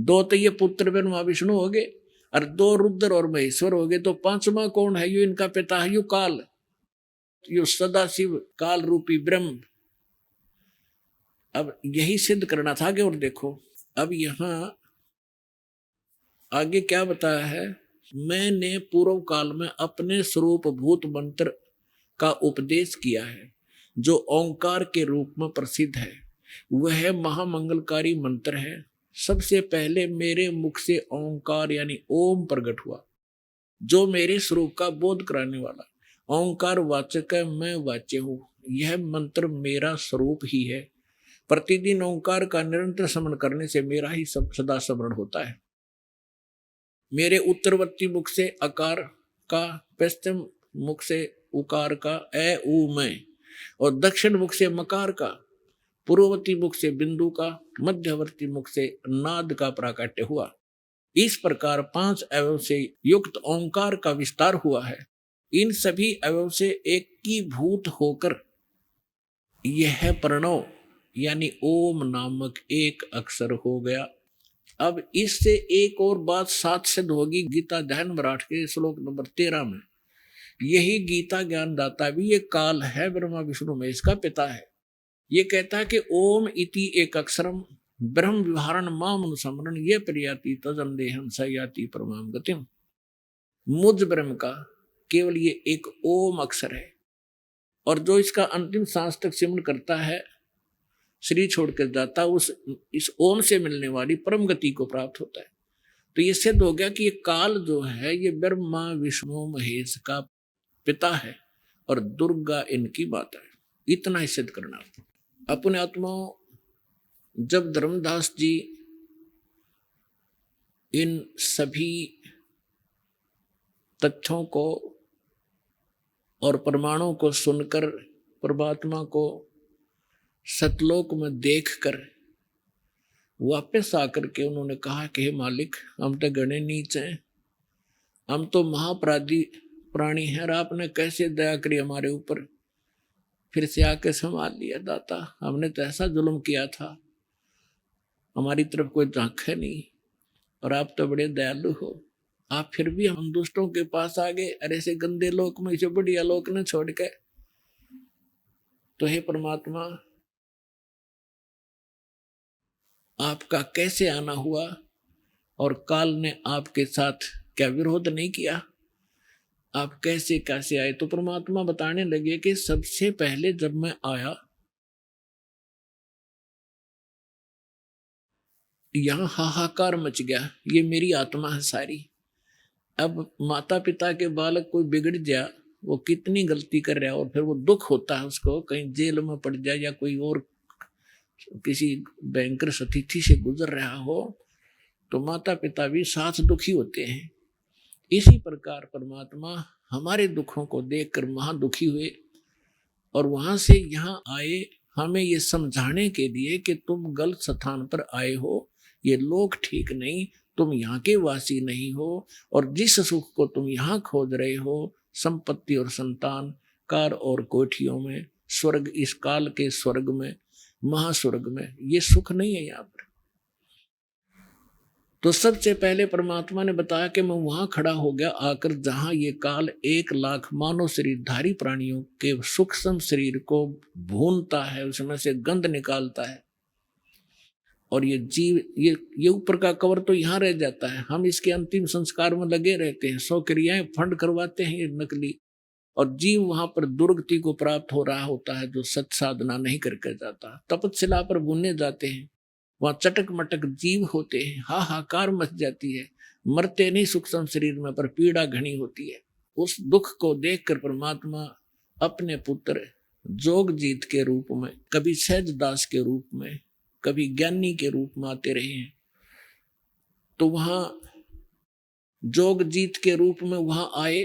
2 तो ये पुत्र ब्रह्मा विष्णु हो गए, और 2 रुद्र और महेश्वर हो गए, तो 5वां कौन है? यो इनका पिता है, यो काल, यो सदाशिव काल रूपी ब्रह्म। अब यही सिद्ध करना था आगे। और देखो अब यहां आगे क्या बताया है, मैंने पूर्व काल में अपने स्वरूप भूत मंत्र का उपदेश किया है, जो ओंकार के रूप में प्रसिद्ध है। वह महामंगलकारी मंत्र है। सबसे पहले मेरे मुख से ओंकार यानी ओम प्रकट हुआ, जो मेरे स्वरूप का बोध कराने वाला। ओंकार वाचक है, मैं वाच्य हूं। यह मंत्र मेरा स्वरूप ही है। प्रतिदिन ओंकार का निरंतर स्मरण करने से मेरा ही सदा स्मरण होता है। मेरे उत्तरवर्ती मुख से अकार का, पश्चिम मुख से उकार का ए ऊ मैं, और दक्षिण मुख से मकार का, पूर्ववर्ती मुख से बिंदु का, मध्यवर्ती मुख से नाद का प्राकट्य हुआ। इस प्रकार 5 अवयव से युक्त ओंकार का विस्तार हुआ है। इन सभी अवयव से एकीभूत होकर यह प्रणव यानी ओम नामक एक अक्षर हो गया। अब इससे एक और बात साथ सिद्ध होगी गीता ध्यान मराठ के श्लोक नंबर 13 में। यही गीता ज्ञानदाता भी ये काल है, ब्रह्मा विष्णु महेश का पिता है। ये कहता है कि ओम इति एक अक्षरम ब्रह्म विहारण माम अनुसमरण ये प्रियाति तजन देहम सयाति परमाम गतिम। मुझ ब्रह्म का केवल ये एक ओम अक्षर है, और जो इसका अंतिम सांस तक सिमरण करता है, शरीर छोड़कर जाता, इस ओम से मिलने वाली परम गति को प्राप्त होता है। तो ये सिद्ध हो गया कि ये काल जो है ये ब्रह्मा विष्णु महेश का पिता है, और दुर्गा इनकी माता है। इतना ही सिद्ध करना। अपने आत्मा जब धर्मदास जी इन सभी तथ्यों को और प्रमाणों को सुनकर परमात्मा को सतलोक में देखकर वापस आकर के उन्होंने कहा कि हे मालिक, हम तो गणे नीच हैं, हम तो महापराधी प्राणी हैं, और आपने कैसे दया करी हमारे ऊपर, फिर से आके संभाल लिया दाता। हमने तो ऐसा जुल्म किया था, हमारी तरफ कोई झांका नहीं, और आप तो बड़े दयालु हो। आप फिर भी हम दुष्टों के पास आ गए, अरे ऐसे गंदे लोक में इसे बढ़िया लोक ने छोड़ के। तो हे परमात्मा, आपका कैसे आना हुआ, और काल ने आपके साथ क्या विरोध नहीं किया, आप कैसे कैसे आए? तो परमात्मा बताने लगे कि सबसे पहले जब मैं आया, यहाँ हाहाकार मच गया, ये मेरी आत्मा है सारी। अब माता पिता के बालक कोई बिगड़ जाए, वो कितनी गलती कर रहा है, और फिर वो दुख होता है उसको, कहीं जेल में पड़ जाए या कोई और किसी भयंकर स्थिति से गुजर रहा हो, तो माता पिता भी साथ दुखी होते हैं। इसी प्रकार परमात्मा हमारे दुखों को देखकर वहां दुखी हुए और वहां से यहाँ आए हमें ये समझाने के लिए कि तुम गलत स्थान पर आए हो, ये लोग ठीक नहीं, तुम यहाँ के वासी नहीं हो, और जिस सुख को तुम यहाँ खोज रहे हो, संपत्ति और संतान, कार और कोठियों में, स्वर्ग, इस काल के स्वर्ग में, महास्वर्ग में, ये सुख नहीं है यहाँ पर। तो सबसे पहले परमात्मा ने बताया कि मैं वहां खड़ा हो गया आकर जहां ये काल 1,00,000 मानव शरीरधारी प्राणियों के सूक्ष्म शरीर को भूनता है, उसमें से गंध निकालता है, और ये जीव, ये ऊपर का कवर तो यहाँ रह जाता है, हम इसके अंतिम संस्कार में लगे रहते हैं, 100 क्रियाएं फंड करवाते हैं ये नकली, और जीव वहां पर दुर्गति को प्राप्त हो रहा होता है जो सत साधना नहीं करके जाता। तपस्या पर भुनने जाते हैं, वहां चटक मटक जीव होते हैं, हाहाकार मच जाती है, मरते नहीं सूक्ष्म शरीर में, पर पीड़ा घनी होती है। उस दुख को देखकर परमात्मा अपने पुत्र जोगजीत के रूप में, कभी सहजदास के रूप में, कभी ज्ञानी के रूप में आते रहे हैं। तो वहां जोगजीत के रूप में वहां आए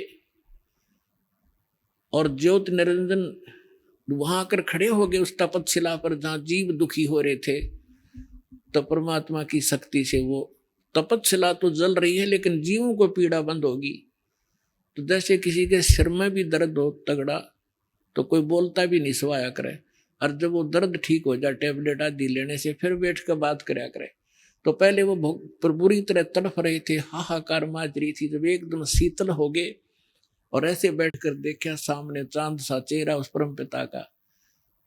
और ज्योति निरंजन वहां आकर खड़े हो गए उस तपस्या पर जहां जीव दुखी हो रहे थे। तो परमात्मा की शक्ति से वो तपस्या तो जल रही है, लेकिन जीवों को पीड़ा बंद होगी। तो जैसे किसी के सिर में भी दर्द हो तगड़ा, तो कोई बोलता भी नहीं, सवाया करे, और जब वो दर्द ठीक हो जाए टेबलेट आदि लेने से, फिर बैठ कर बात कराया करे। तो पहले वो बुरी तरह तड़फ रहे थे, हाहाकार माज रही थी, जब एकदम शीतल हो गए और ऐसे बैठकर देखा सामने चांद सा चेहरा उस परम पिता का,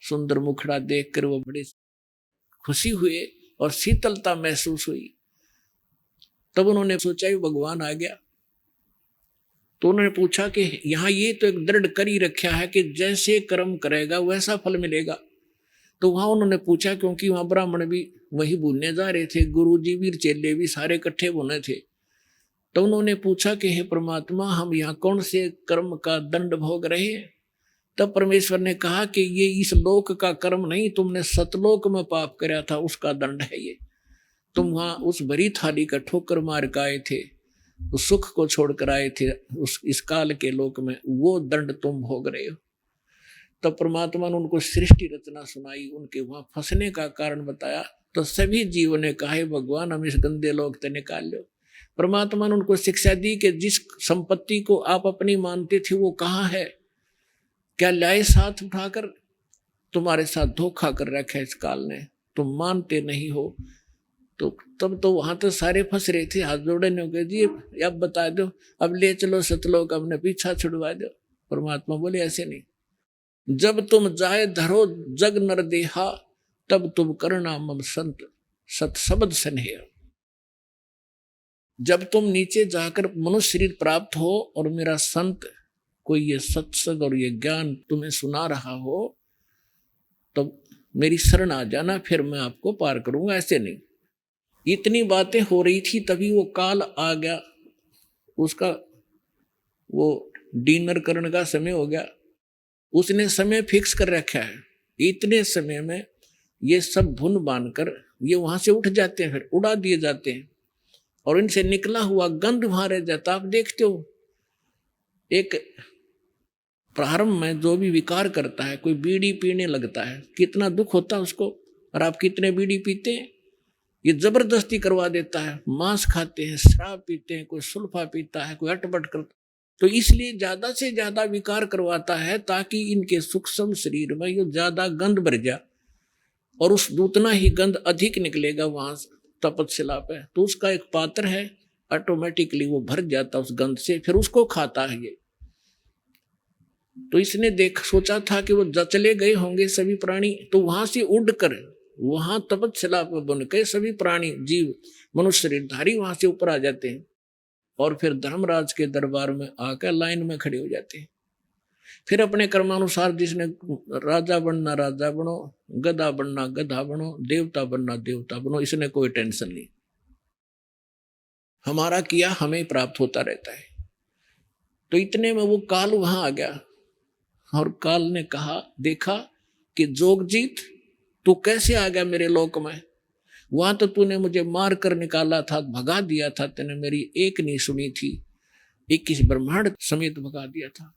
सुंदर मुखड़ा देखकर वो बड़े खुशी हुए और शीतलता महसूस हुई। तब उन्होंने सोचा ये भगवान आ गया। तो उन्होंने पूछा कि यहाँ ये तो एक दृढ़ कर ही रखा है कि जैसे कर्म करेगा वैसा फल मिलेगा। तो वहां उन्होंने पूछा, क्योंकि वहां ब्राह्मण भी वही भूनने जा रहे थे, गुरु जी भी चेले भी सारे इकट्ठे भुने थे। तो उन्होंने पूछा कि हे परमात्मा, हम यहाँ कौन से कर्म का दंड भोग रहे हैं? तब परमेश्वर ने कहा कि ये इस लोक का कर्म नहीं, तुमने सतलोक में पाप कराया था, उसका दंड है ये। तुम वहां उस भरी थाली का ठोकर मार के आए थे, उस सुख को छोड़कर आए थे उस इस काल के लोक में, वो दंड तुम भोग रहे हो। तब परमात्मा ने उनको सृष्टि रचना सुनाई, उनके वहां फंसने का कारण बताया। तो सभी जीवों ने कहा, भगवान हम इस गंदे लोक से निकाल लो। परमात्मा ने उनको शिक्षा दी कि जिस संपत्ति को आप अपनी मानते थे वो कहाँ है, क्या लाए साथ उठाकर? तुम्हारे साथ धोखा कर रखा है इस काल ने, तुम मानते नहीं हो। तो तब तो वहां तो सारे फंस रहे थे, हाथ जोड़े ने कह जी अब बता दो, अब ले चलो सतलोक, अपने पीछा छुड़वा दो। परमात्मा बोले ऐसे नहीं, जब तुम जाए धरो जग नर देहा, तब तुम करना मम संत सत शब्द स्नेह। जब तुम नीचे जाकर मनुष्य शरीर प्राप्त हो और मेरा संत कोई ये सत्संग और ये ज्ञान तुम्हें सुना रहा हो, तो मेरी शरण आ जाना, फिर मैं आपको पार करूंगा। ऐसे नहीं। इतनी बातें हो रही थी, तभी वो काल आ गया, उसका वो डिनर करने का समय हो गया। उसने समय फिक्स कर रखा है, इतने समय में ये सब भुन बांधकर ये वहां से उठ जाते हैं, फिर उड़ा दिए जाते हैं, और इनसे निकला हुआ गंध वहां रह जाता। आप देखते हो एक प्रारंभ में जो भी विकार करता है, कोई बीड़ी पीने लगता है, कितना दुख होता है उसको, और आप कितने बीड़ी पीते हैं? ये जबरदस्ती करवा देता है। मांस खाते हैं, शराब पीते हैं, कोई सुल्फा पीता है, कोई अटपट करता। तो इसलिए ज्यादा से ज्यादा विकार करवाता है, ताकि इनके सूक्ष्म शरीर में ये ज्यादा गंध भर जाए, और उस उतना ही गंध अधिक निकलेगा वहां तपस्या पे। तो उसका एक पात्र है, ऑटोमेटिकली वो भर जाता उस गंध से, फिर उसको खाता है ये। तो इसने सोचा था कि वो चले गए होंगे सभी प्राणी, तो वहां से उड़कर वहां तपस्या पर बन के सभी प्राणी जीव मनुष्य शरीरधारी वहां से ऊपर आ जाते हैं, और फिर धर्मराज के दरबार में आकर लाइन में खड़े हो जाते हैं। फिर अपने कर्मानुसार जिसने राजा बनना राजा बनो, गधा बनना गधा बनो, देवता बनना देवता बनो, इसने कोई टेंशन नहीं। हमारा किया हमें प्राप्त होता रहता है। तो इतने में वो काल वहां आ गया और काल ने कहा, देखा कि जोगजीत तू कैसे आ गया मेरे लोक में? वहां तो तूने मुझे मार कर निकाला था, भगा दिया था, तूने मेरी एक नहीं सुनी थी, 21 ब्रह्मांड समेत भगा दिया था।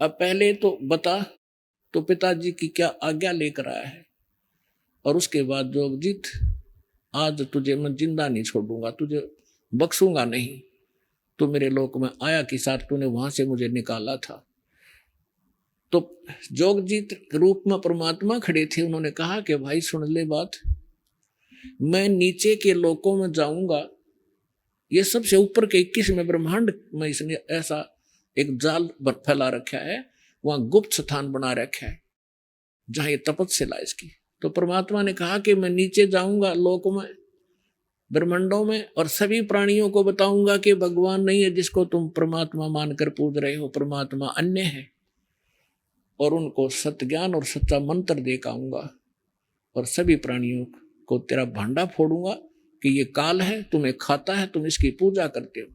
अब पहले तो बता तो पिताजी की क्या आज्ञा लेकर आया है? और उसके बाद जोगजीत आज तुझे मैं जिंदा नहीं छोड़ूंगा, तुझे बख्शूंगा नहीं। तू मेरे लोक में आया कि साथ तूने वहां से मुझे निकाला था। तो जोगजीत रूप में परमात्मा खड़े थे, उन्होंने कहा कि भाई सुन ले बात, मैं नीचे के लोकों में जाऊंगा, ये सबसे ऊपर के 21वें ब्रह्मांड में इसने ऐसा एक जाल फैला रखा है, वहां गुप्त स्थान बना रखा है जहां ये तपस्या इसकी। तो परमात्मा ने कहा कि मैं नीचे जाऊंगा लोक में, ब्रह्मांडों में, और सभी प्राणियों को बताऊंगा कि भगवान नहीं है जिसको तुम परमात्मा मानकर पूज रहे हो, परमात्मा अन्य है। और उनको सत्य ज्ञान और सच्चा मंत्र दे के आऊंगा और सभी प्राणियों को तेरा भांडा फोड़ूंगा कि ये काल है, तुम्हें खाता है, तुम इसकी पूजा करते हो।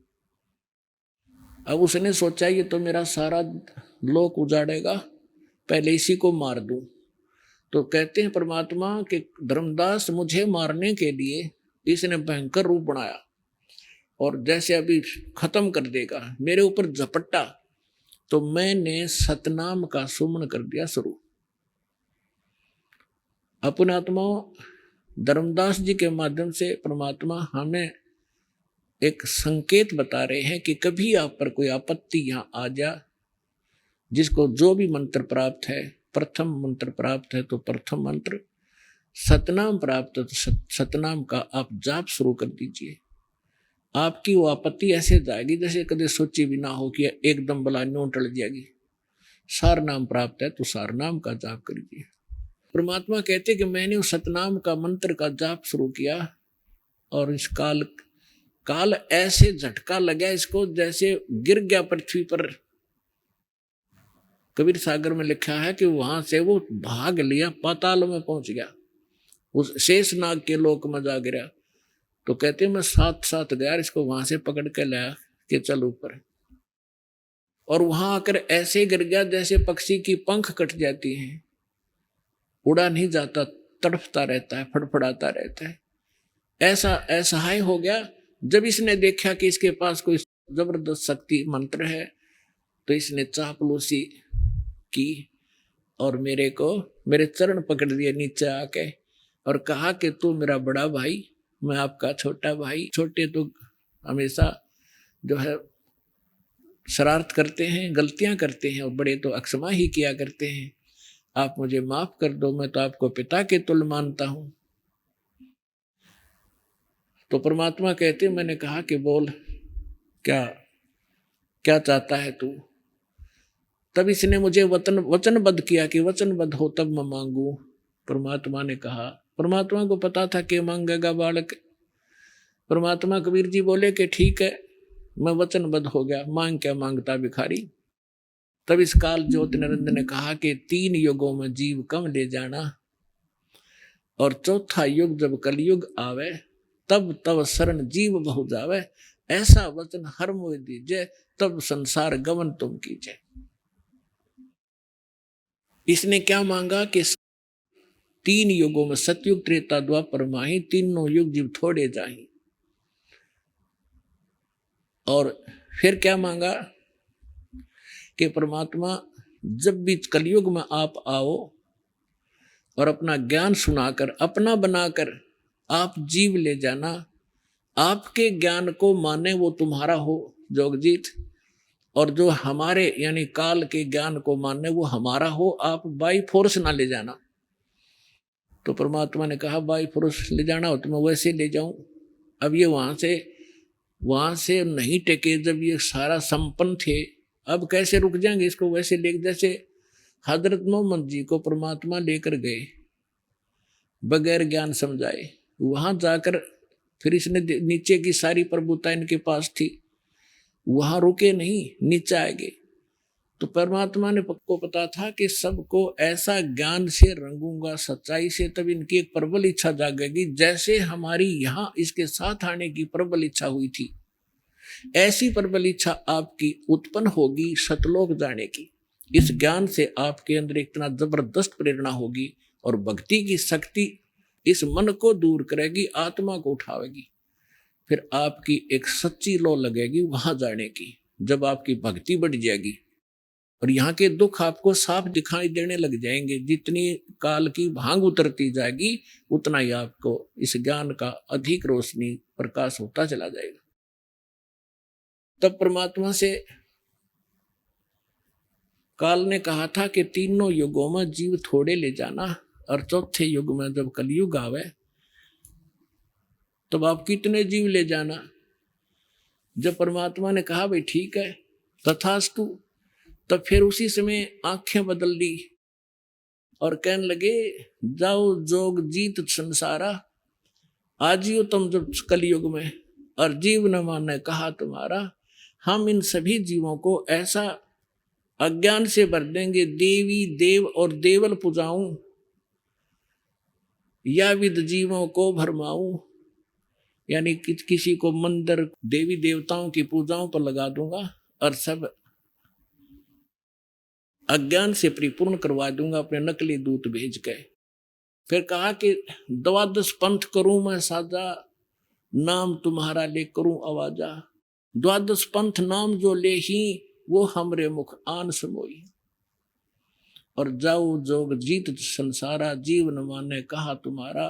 अब उसने सोचा ये तो मेरा सारा लोक उजाड़ेगा, पहले इसी को मार दूं। तो कहते हैं परमात्मा कि धर्मदास मुझे मारने के लिए इसने भयंकर रूप बनाया और जैसे अभी खत्म कर देगा, मेरे ऊपर झपट्टा, तो मैंने सतनाम का सुमन कर दिया शुरू। अपने आत्मा धर्मदास जी के माध्यम से परमात्मा हमें एक संकेत बता रहे हैं कि कभी आप पर कोई आपत्ति यहां आ जा, जिसको जो भी मंत्र प्राप्त है, प्रथम मंत्र प्राप्त है तो प्रथम मंत्र, सतनाम प्राप्त है तो सतनाम का आप जाप शुरू कर दीजिए। आपकी वो आपत्ति ऐसे जाएगी जैसे कभी सोची भी ना हो कि एकदम बला न्यों टल जाएगी। सार नाम प्राप्त है तो सार नाम का जाप करिए। परमात्मा कहते कि मैंने उस सतनाम का मंत्र का जाप शुरू किया और इस काल ऐसे झटका लगा इसको जैसे गिर गया पृथ्वी पर। कबीर सागर में लिखा है कि वहां से वो भाग लिया, पाताल में पहुंच गया, उस शेषनाग के लोक में जा गिरा। तो कहते मैं साथ साथ गया, इसको वहां से पकड़ के लाया कि चल ऊपर, और वहां आकर ऐसे गिर गया जैसे पक्षी की पंख कट जाती हैं, उड़ा नहीं जाता, तड़फता रहता है, फड़फड़ाता रहता है। ऐसा असहाय हो गया। जब इसने देखा कि इसके पास कोई जबरदस्त शक्ति मंत्र है तो इसने चापलूसी की और मेरे चरण पकड़ दिए नीचे आके और कहा कि तू मेरा बड़ा भाई, मैं आपका छोटा भाई। छोटे तो हमेशा जो है शरारत करते हैं, गलतियां करते हैं, और बड़े तो अक्षमा ही किया करते हैं। आप मुझे माफ कर दो, मैं तो आपको पिता के तुल्य मानता हूं। तो परमात्मा कहते मैंने कहा कि बोल क्या क्या चाहता है तू। तब इसने मुझे वचनबद्ध किया कि वचनबद्ध हो तब मैं मांगू। परमात्मा ने कहा, परमात्मा को पता था कि मांगेगा बालक। परमात्मा कबीर जी बोले कि ठीक है, मैं वचनबद्ध हो गया, मांग क्या मांगता भिखारी। तब इस काल ज्योति निरंजन ने कहा कि 3 युगों में जीव कम ले जाना, और चौथा युग जब कलयुग आवे तब तब शरण जीव बहु जावे। ऐसा वचन हर मोह दीजिए, तब संसार गमन तुम कीजिए। इसने क्या मांगा कि 3 युगों में सतयुग त्रेता द्वापर माही, तीनों युग जीव थोड़े जाही। और फिर क्या मांगा कि परमात्मा जब भी कलयुग में आप आओ और अपना ज्ञान सुनाकर अपना बनाकर आप जीव ले जाना। आपके ज्ञान को माने वो तुम्हारा हो जोगजीत, और जो हमारे यानी काल के ज्ञान को माने वो हमारा हो, आप बाई फोर्स ना ले जाना। तो परमात्मा ने कहा बाई फोर्स ले जाना हो तो मैं वैसे ले जाऊं। अब ये वहां से नहीं टेके, जब ये सारा संपन्न थे, अब कैसे रुक जाएंगे इसको वैसे ले। जैसे हजरत मोहम्मद जी को परमात्मा लेकर गए बगैर ज्ञान समझाए, वहां जाकर फिर इसने नीचे की सारी प्रभुता इनके पास थी, वहां रुके नहीं, नीचे आ गए। तो परमात्मा ने को पता था कि सबको ऐसा ज्ञान से रंगूंगा, सच्चाई से, तब इनकी एक प्रबल इच्छा जागेगी। जैसे हमारी यहाँ इसके साथ आने की प्रबल इच्छा हुई थी, ऐसी प्रबल इच्छा आपकी उत्पन्न होगी सतलोक जाने की। इस ज्ञान से आपके अंदर इतना जबरदस्त प्रेरणा होगी और भक्ति की शक्ति इस मन को दूर करेगी, आत्मा को उठावेगी। फिर आपकी एक सच्ची लो लगेगी वहां जाने की। जब आपकी भक्ति बढ़ जाएगी और यहाँ के दुख आपको साफ दिखाई देने लग जाएंगे, जितनी काल की भांग उतरती जाएगी उतना ही आपको इस ज्ञान का अधिक रोशनी प्रकाश होता चला जाएगा। तब परमात्मा से काल ने कहा था कि तीनों युगों में जीव थोड़े ले जाना, और चौथे युग में जब कलयुग आवे तब आप कितने जीव ले जाना। जब परमात्मा ने कहा भाई ठीक है तथास्तु, तब फिर उसी समय आंखें बदल ली और कहने लगे जाओ जोग जीत संसारा, आजियो तुम जब कलयुग में, और जीव न माने कहा तुम्हारा। हम इन सभी जीवों को ऐसा अज्ञान से भर देंगे, देवी देव और देवल पुजाऊं, या विद जीवों को भरमाऊं, यानी किसी को मंदिर देवी देवताओं की पूजाओं पर लगा दूंगा और सब अज्ञान से परिपूर्ण करवा दूंगा अपने नकली दूत भेज के। फिर कहा कि 12 पंथ करूं मैं साजा, नाम तुम्हारा ले करूं आवाजा। 12 पंथ नाम जो ले ही, वो हमरे मुख आन समोई, और जाओ जोग जीत संसारा, जीव न माने कहा तुम्हारा।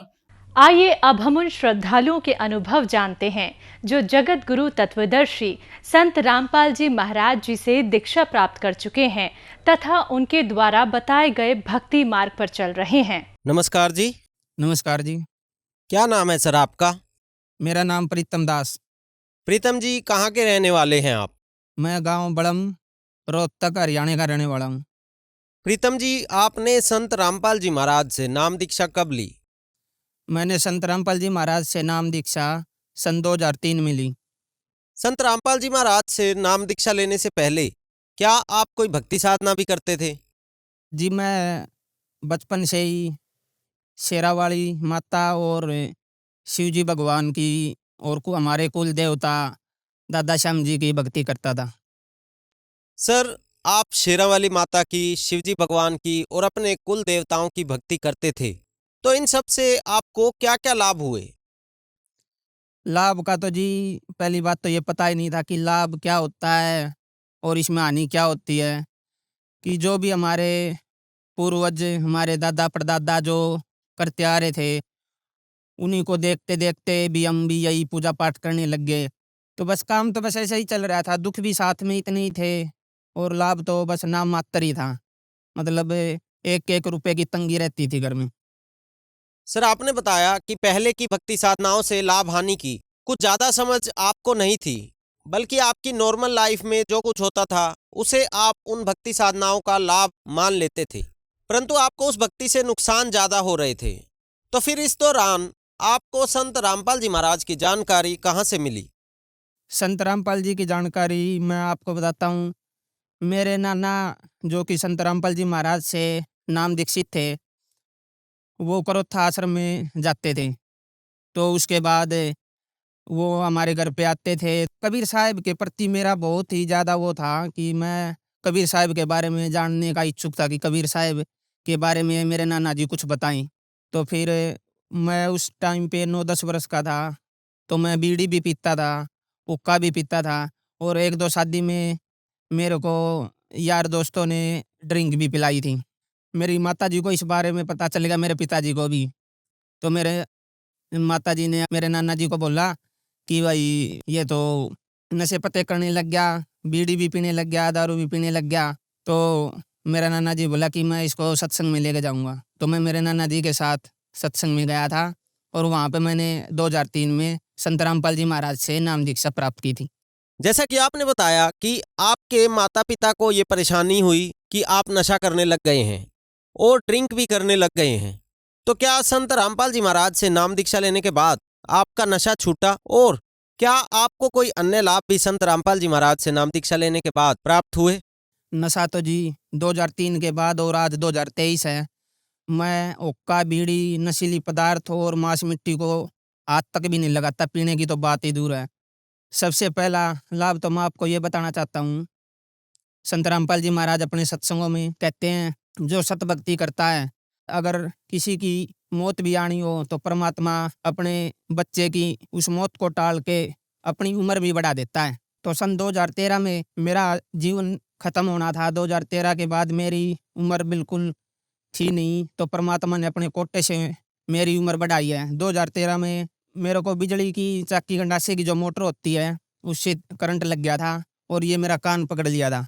आइए अब हम उन श्रद्धालुओं के अनुभव जानते हैं जो जगत गुरु तत्वदर्शी संत रामपाल जी महाराज जी से दीक्षा प्राप्त कर चुके हैं तथा उनके द्वारा बताए गए भक्ति मार्ग पर चल रहे हैं। नमस्कार जी। नमस्कार जी। क्या नाम है सर आपका? मेरा नाम प्रीतम दास। प्रीतम जी, कहाँ के रहने वाले हैं आप? मैं गांव बड़म, रोहतक, हरियाणा का रहने वाला हूँ। प्रीतम जी, आपने संत रामपाल जी महाराज से नाम दीक्षा कब ली? मैंने संत रामपाल जी महाराज से नाम दीक्षा सन 2003 में ली। संत रामपाल जी महाराज से नाम दीक्षा लेने से पहले क्या आप कोई भक्ति साधना भी करते थे? जी, मैं बचपन से ही शेरावाली माता और शिव जी भगवान की और हमारे कुल देवता दादा श्याम जी की भक्ति करता था। सर, आप शेरावाली माता की, शिवजी भगवान की और अपने कुल देवताओं की भक्ति करते थे, तो इन सब से आपको क्या क्या लाभ हुए? लाभ का तो जी पहली बात तो ये पता ही नहीं था कि लाभ क्या होता है और इसमें हानि क्या होती है। कि जो भी हमारे पूर्वज, हमारे दादा परदादा जो करते आ रहे थे, उन्हीं को देखते देखते भी हम भी यही पूजा पाठ करने लग गए। तो बस काम तो बस ऐसे ही चल रहा था, दुख भी साथ में इतने ही थे और लाभ तो बस नाम मात्र ही था। मतलब 1-1 रुपए की तंगी रहती थी घर में। सर, आपने बताया कि पहले की भक्ति साधनाओं से लाभ हानि की कुछ ज्यादा समझ आपको नहीं थी, बल्कि आपकी नॉर्मल लाइफ में जो कुछ होता था उसे आप उन भक्ति साधनाओं का लाभ मान लेते थे, परंतु आपको उस भक्ति से नुकसान ज्यादा हो रहे थे। तो फिर इस दौरान आपको संत रामपाल जी महाराज की जानकारी कहाँ से मिली? संत रामपाल जी की जानकारी मैं आपको बताता हूँ। मेरे नाना जो कि संत रामपाल जी महाराज से नाम दीक्षित थे, वो करोथा आश्रम में जाते थे। तो उसके बाद वो हमारे घर पे आते थे। कबीर साहब के प्रति मेरा बहुत ही ज़्यादा वो था कि मैं कबीर साहब के बारे में जानने का इच्छुक था कि कबीर साहब के बारे में मेरे नाना जी कुछ बताएं। तो फिर मैं उस टाइम पे 9-10 वर्ष का था, तो मैं बीड़ी भी पीता था, हुक्का भी पीता था, और 1-2 शादी में मेरे को यार दोस्तों ने ड्रिंक भी पिलाई थी। मेरी माताजी को इस बारे में पता चलेगा, मेरे पिताजी को भी। तो मेरे माताजी ने मेरे नाना जी को बोला कि भाई ये तो नशे पते करने लग गया, बीड़ी भी पीने लग गया, दारू भी पीने लग गया। तो मेरा नाना जी बोला कि मैं इसको सत्संग में लेके जाऊंगा। तो मैं मेरे नाना जी के साथ सत्संग में गया था और वहाँ पे मैंने 2003 में संत रामपाल जी महाराज से नाम दीक्षा प्राप्त की थी। जैसा कि आपने बताया कि आपके माता पिता को ये परेशानी हुई कि आप नशा करने लग गए हैं और ड्रिंक भी करने लग गए हैं, तो क्या संत रामपाल जी महाराज से नाम दीक्षा लेने के बाद आपका नशा छूटा? और क्या आपको कोई अन्य लाभ भी संत रामपाल जी महाराज से नाम दीक्षा लेने के बाद प्राप्त हुए? नशा तो जी 2003 के बाद और आज 2023 है। मैं हुक्का, बीड़ी, नशीली पदार्थ और मांस मिट्टी को हाथ तक भी नहीं लगाता, पीने की तो बात ही दूर है। सबसे पहला लाभ तो मैं आपको ये बताना चाहता हूँ, संत रामपाल जी महाराज अपने सत्संगों में कहते हैं, जो सत भक्ति करता है, अगर किसी की मौत भी आनी हो तो परमात्मा अपने बच्चे की उस मौत को टाल के अपनी उम्र भी बढ़ा देता है। तो सन 2013 में मेरा जीवन खत्म होना था। 2013 के बाद मेरी उम्र बिल्कुल थी नहीं, तो परमात्मा ने अपने कोटे से मेरी उम्र बढ़ाई है। 2013 में मेरे को बिजली की चक्की गंडासे की जो मोटर होती है उससे करंट लग गया था और ये मेरा कान पकड़ लिया था।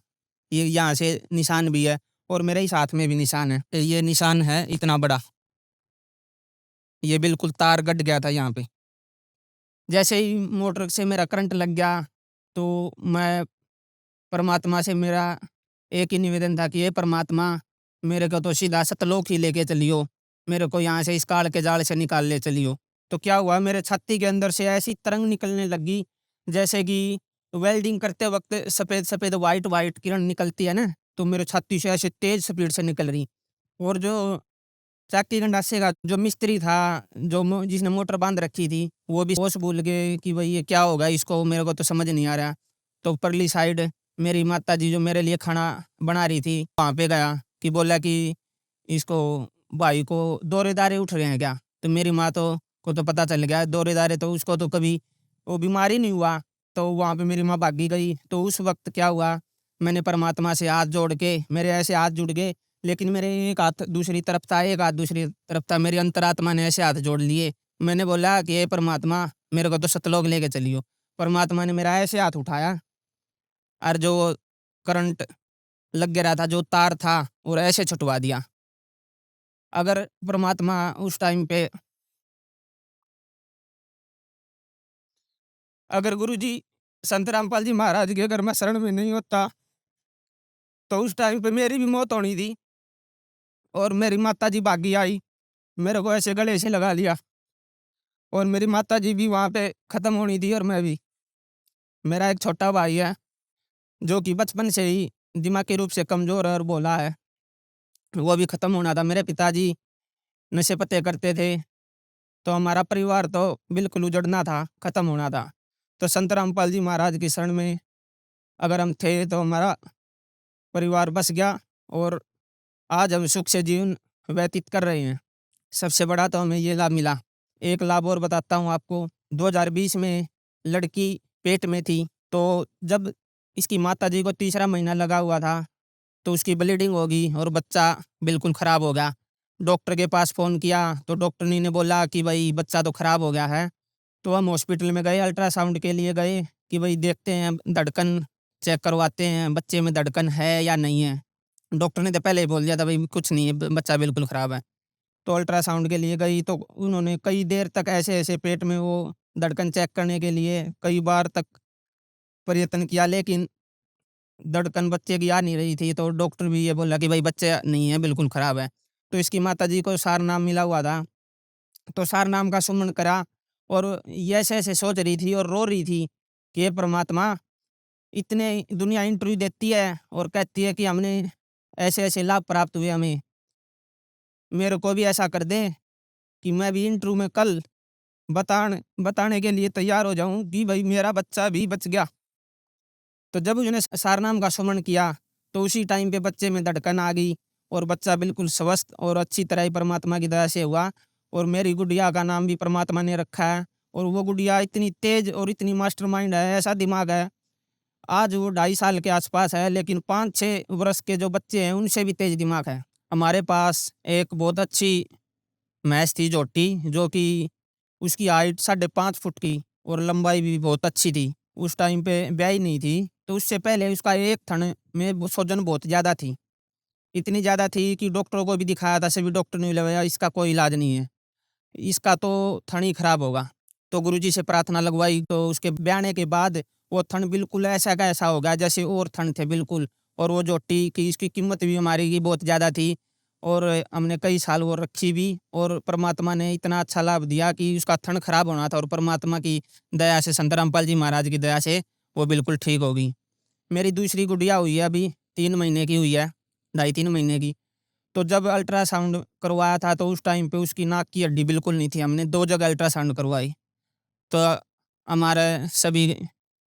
ये यहाँ से निशान भी है और मेरे ही हाथ में भी निशान है। ये निशान है इतना बड़ा, ये बिल्कुल तार कट गया था यहाँ पे। जैसे ही मोटर से मेरा करंट लग गया तो मैं परमात्मा से मेरा एक ही निवेदन था कि हे परमात्मा, मेरे को तो सीधा सतलोक ही लेके चलियो, मेरे को यहाँ से इस काल के जाल से निकाल ले चलियो। तो क्या हुआ, मेरे छाती के अंदर से ऐसी तरंग निकलने लगी जैसे कि वेल्डिंग करते वक्त सफ़ेद सफ़ेद वाइट वाइट किरण निकलती है ना, तो मेरे छाती से ऐसे तेज स्पीड से निकल रही। और जो चक्की गंडासे का जो मिस्त्री था, जिसने मोटर बांध रखी थी, वो भी होश भूल गए कि भाई ये क्या होगा इसको, मेरे को तो समझ नहीं आ रहा। तो परली साइड मेरी माता जी जो मेरे लिए खाना बना रही थी, वहाँ पे गया कि बोला कि इसको भाई को दौरे दारे उठ रहे हैं क्या। तो मेरी माँ को तो पता चल गया दौरे दारे, तो उसको तो कभी वो बीमारी नहीं हुआ। तो वहाँ पे मेरी माँ भागी गई। तो उस वक्त क्या हुआ, मैंने परमात्मा से हाथ जोड़ के, मेरे ऐसे हाथ जुड़ गए, लेकिन मेरे एक हाथ दूसरी तरफ था, एक हाथ दूसरी तरफ था। मेरी अंतरात्मा ने ऐसे हाथ जोड़ लिए। मैंने बोला कि हे परमात्मा, मेरे को तो सतलोक लेके चलियो। परमात्मा ने मेरा ऐसे हाथ उठाया और जो करंट लग गया था, जो तार था, और ऐसे छुटवा दिया। अगर परमात्मा उस टाइम पे, अगर गुरुजी संत रामपाल जी महाराज के अगर मैं शरण में नहीं होता तो उस टाइम पे मेरी भी मौत होनी थी। और मेरी माता जी भागी आई, मेरे को ऐसे गले से लगा लिया और मेरी माता जी भी वहाँ पे ख़त्म होनी थी और मैं भी। मेरा एक छोटा भाई है जो कि बचपन से ही दिमागी रूप से कमज़ोर और भोला है, वो भी ख़त्म होना था। मेरे पिताजी नशे पत्ते करते थे, तो हमारा परिवार तो बिल्कुल उजड़ना था, ख़त्म होना था। तो संत रामपाल जी महाराज की शरण में अगर हम थे तो हमारा परिवार बस गया और आज हम सुख से जीवन व्यतीत कर रहे हैं। सबसे बड़ा तो हमें ये लाभ मिला। एक लाभ और बताता हूँ आपको। 2020 में लड़की पेट में थी, तो जब इसकी माताजी को तीसरा महीना लगा हुआ था तो उसकी ब्लीडिंग हो गई और बच्चा बिल्कुल ख़राब हो गया। डॉक्टर के पास फ़ोन किया तो डॉक्टर ने बोला कि भाई बच्चा तो ख़राब हो गया है। तो हम हॉस्पिटल में गए, अल्ट्रासाउंड के लिए गए कि भाई देखते हैं, धड़कन चेक करवाते हैं, बच्चे में धड़कन है या नहीं है। डॉक्टर ने तो पहले ही बोल दिया था भाई कुछ नहीं है, बच्चा बिल्कुल ख़राब है। तो अल्ट्रासाउंड के लिए गई तो उन्होंने कई देर तक ऐसे-ऐसे पेट में वो धड़कन चेक करने के लिए कई बार तक प्रयत्न किया, लेकिन धड़कन बच्चे की आ नहीं रही थी। तो डॉक्टर भी ये बोला कि भाई बच्चा नहीं है, बिल्कुल ख़राब है। तो इसकी माताजी को सारनाम मिला हुआ था, तो सारनाम का सुमन करा और ये ऐसे-ऐसे सोच रही थी और रो रही थी कि हे परमात्मा, इतने दुनिया इंटरव्यू देती है और कहती है कि हमने ऐसे-ऐसे लाभ प्राप्त हुए हमें, मेरे को भी ऐसा कर दे कि मैं भी इंटरव्यू में कल बताने के लिए तैयार हो जाऊँ कि भाई मेरा बच्चा भी बच गया। तो जब उसने सारनाम का सुमन किया तो उसी टाइम पे बच्चे में धड़कन आ गई और बच्चा बिल्कुल स्वस्थ और अच्छी तरह ही परमात्मा की दया से हुआ। और मेरी गुड़िया का नाम भी परमात्मा ने रखा है। और वो गुड़िया इतनी तेज और इतनी मास्टरमाइंड है, ऐसा दिमाग है। आज वो 2.5 साल के आसपास है, लेकिन 5-6 वर्ष के जो बच्चे हैं उनसे भी तेज दिमाग है। हमारे पास एक बहुत अच्छी भैंस थी झोटी, जो कि उसकी हाइट 5.5 फुट की और लंबाई भी बहुत अच्छी थी। उस टाइम पे ब्याही नहीं थी, तो उससे पहले उसका एक थन में सूजन बहुत ज़्यादा थी। इतनी ज़्यादा थी कि डॉक्टरों को भी दिखाया था, सभी डॉक्टर ने बोला इसका कोई इलाज नहीं है, इसका तो थन ही खराब होगा। तो गुरुजी से प्रार्थना लगवाई तो उसके ब्याहने के बाद वो थन बिल्कुल ऐसा का ऐसा हो गया जैसे और थन थे बिल्कुल। और वो झोटी की इसकी कीमत भी हमारी की बहुत ज़्यादा थी और हमने कई साल वो रखी भी। और परमात्मा ने इतना अच्छा लाभ दिया कि उसका थन खराब होना था और परमात्मा की दया से, संत रामपाल जी महाराज की दया से वो बिल्कुल ठीक हो गई। मेरी दूसरी गुड़िया हुई है अभी 3 महीने की हुई है, 2.5-3 महीने की। तो जब अल्ट्रासाउंड करवाया था तो उस टाइम पे उसकी नाक की हड्डी बिल्कुल नहीं थी। हमने 2 जगह अल्ट्रासाउंड करवाई। तो हमारे सभी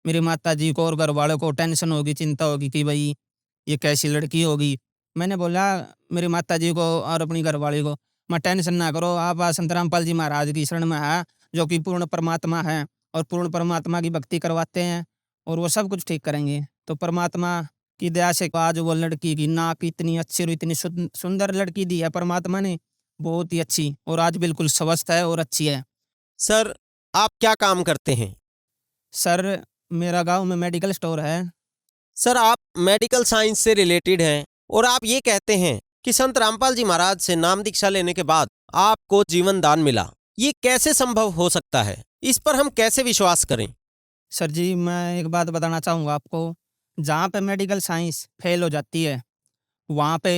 मेरी माताजी को और घरवालों को टेंशन होगी, चिंता होगी कि भई ये कैसी लड़की होगी। मैंने बोला मेरी माताजी को और अपनी घरवाली को, "माँ टेंशन ना करो, आप संत रामपाल जी महाराज की शरण में हैं, जो कि पूर्ण परमात्मा हैं और पूर्ण परमात्मा की भक्ति करवाते हैं और वो सब कुछ ठीक करेंगे।" तो परमात्मा की दया से आज वो लड़की की नाक इतनी अच्छी और इतनी सुंदर लड़की दी है परमात्मा ने, बहुत ही अच्छी, और आज बिल्कुल स्वस्थ है और अच्छी है। सर, आप क्या काम करते हैं? सर, मेरा गाँव में मेडिकल स्टोर है। सर, आप मेडिकल साइंस से रिलेटेड हैं और आप ये कहते हैं कि संत रामपाल जी महाराज से नाम दीक्षा लेने के बाद आपको जीवन दान मिला। ये कैसे संभव हो सकता है? इस पर हम कैसे विश्वास करें? सर जी, मैं एक बात बताना चाहूँगा आपको, जहाँ पे मेडिकल साइंस फेल हो जाती है, वहाँ पे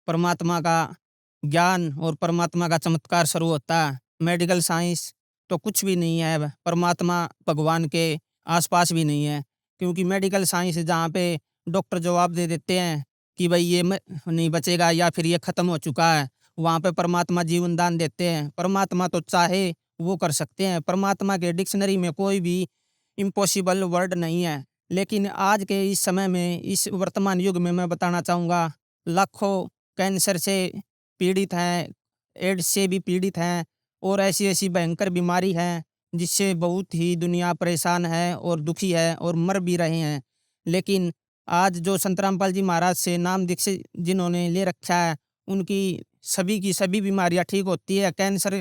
परमात्मा का ज्ञान और परमात्मा का चमत्कार शुरू होता है। मेडिकल साइंस तो कुछ भी नहीं है, परमात्मा भगवान के आसपास भी नहीं है, क्योंकि मेडिकल साइंस जहाँ पे डॉक्टर जवाब दे देते हैं कि भाई ये नहीं बचेगा या फिर ये ख़त्म हो चुका है, वहाँ पे परमात्मा जीवन दान देते हैं। परमात्मा तो चाहे वो कर सकते हैं, परमात्मा के डिक्शनरी में कोई भी इम्पॉसिबल वर्ड नहीं है। लेकिन आज के इस समय में, इस वर्तमान युग में मैं बताना चाहूँगा, लाखों कैंसर से पीड़ित हैं, एड्स से भी पीड़ित हैं और ऐसी-ऐसी भयंकर बीमारी है जिससे बहुत ही दुनिया परेशान है और दुखी है और मर भी रहे हैं। लेकिन आज जो संत रामपाल जी महाराज से नाम दीक्षित जिन्होंने ले रखा है, उनकी सभी की सभी बीमारियाँ ठीक होती है। कैंसर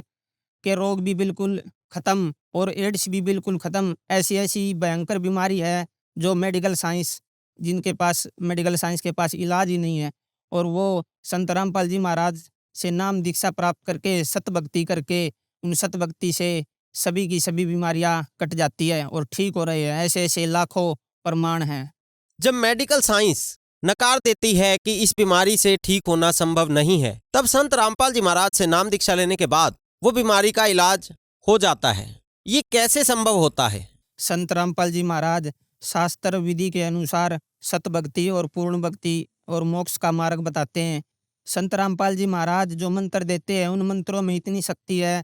के रोग भी बिल्कुल ख़त्म और एड्स भी बिल्कुल ख़त्म। ऐसी-ऐसी भयंकर बीमारी है जो मेडिकल साइंस के पास इलाज ही नहीं है, और वो संत रामपाल जी महाराज से नाम दीक्षा प्राप्त करके, सत भक्ति करके, उन सत भक्ति से सभी की सभी बीमारियाँ कट जाती है और ठीक हो रहे हैं। ऐसे-ऐसे लाखों प्रमाण हैं। जब मेडिकल साइंस नकार देती है कि इस बीमारी से ठीक होना संभव नहीं है, तब संत रामपाल जी महाराज से नाम दीक्षा लेने के बाद वो बीमारी का इलाज हो जाता है। ये कैसे संभव होता है? संत रामपाल जी महाराज शास्त्र विधि के अनुसार सत भक्ति और पूर्ण भक्ति और मोक्ष का मार्ग बताते हैं। संत रामपाल जी महाराज जो मंत्र देते हैं, उन मंत्रों में इतनी शक्ति है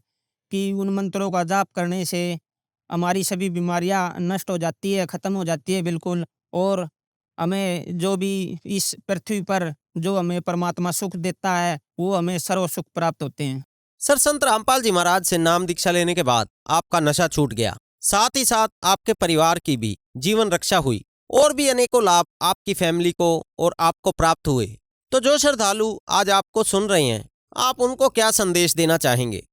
कि उन मंत्रों का जाप करने से हमारी सभी बीमारियां नष्ट हो जाती है, ख़त्म हो जाती है बिल्कुल। और हमें जो भी इस पृथ्वी पर जो हमें परमात्मा सुख देता है, वो हमें सर्व सुख प्राप्त होते हैं। सर, संत रामपाल जी महाराज से नाम दीक्षा लेने के बाद आपका नशा छूट गया, साथ ही साथ आपके परिवार की भी जीवन रक्षा हुई और भी अनेकों लाभ आपकी फैमिली को और आपको प्राप्त हुए। तो जो श्रद्धालु आज आपको सुन रहे हैं, आप उनको क्या संदेश देना चाहेंगे?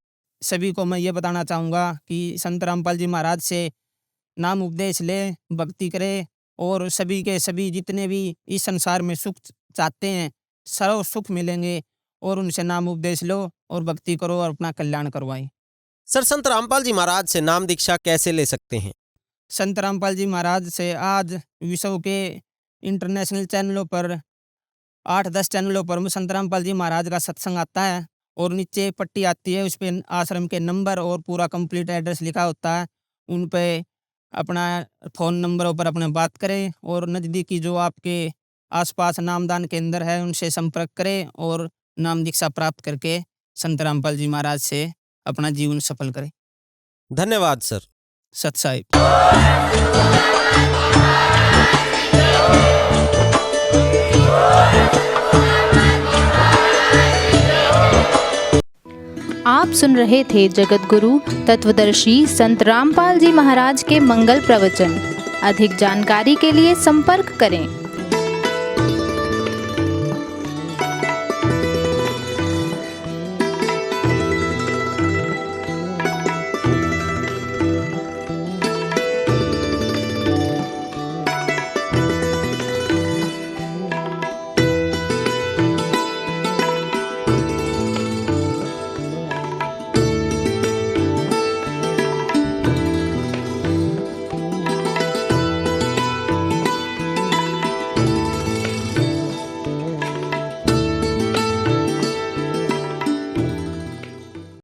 सभी को मैं ये बताना चाहूँगा कि संत रामपाल जी महाराज से नाम उपदेश ले, भक्ति करे और सभी के सभी जितने भी इस संसार में सुख चाहते हैं, सर्व सुख मिलेंगे, और उनसे नाम उपदेश लो और भक्ति करो और अपना कल्याण करवाएं। सर, संत रामपाल जी महाराज से नाम दीक्षा कैसे ले सकते हैं? संत रामपाल जी महाराज से आज विश्व के इंटरनेशनल चैनलों पर 8-10 चैनलों पर संत रामपाल जी महाराज का सत्संग आता है और नीचे पट्टी आती है, उस पर आश्रम के नंबर और पूरा कंप्लीट एड्रेस लिखा होता है। उन पे अपना फ़ोन नंबरों पर अपने बात करें और नज़दीकी जो आपके आसपास नामदान केंद्र है उनसे संपर्क करें और नाम दीक्षा प्राप्त करके संत रामपाल जी महाराज से अपना जीवन सफल करें। धन्यवाद सर। सत साहिब। आप सुन रहे थे जगत गुरु तत्वदर्शी संत रामपाल जी महाराज के मंगल प्रवचन। अधिक जानकारी के लिए संपर्क करें।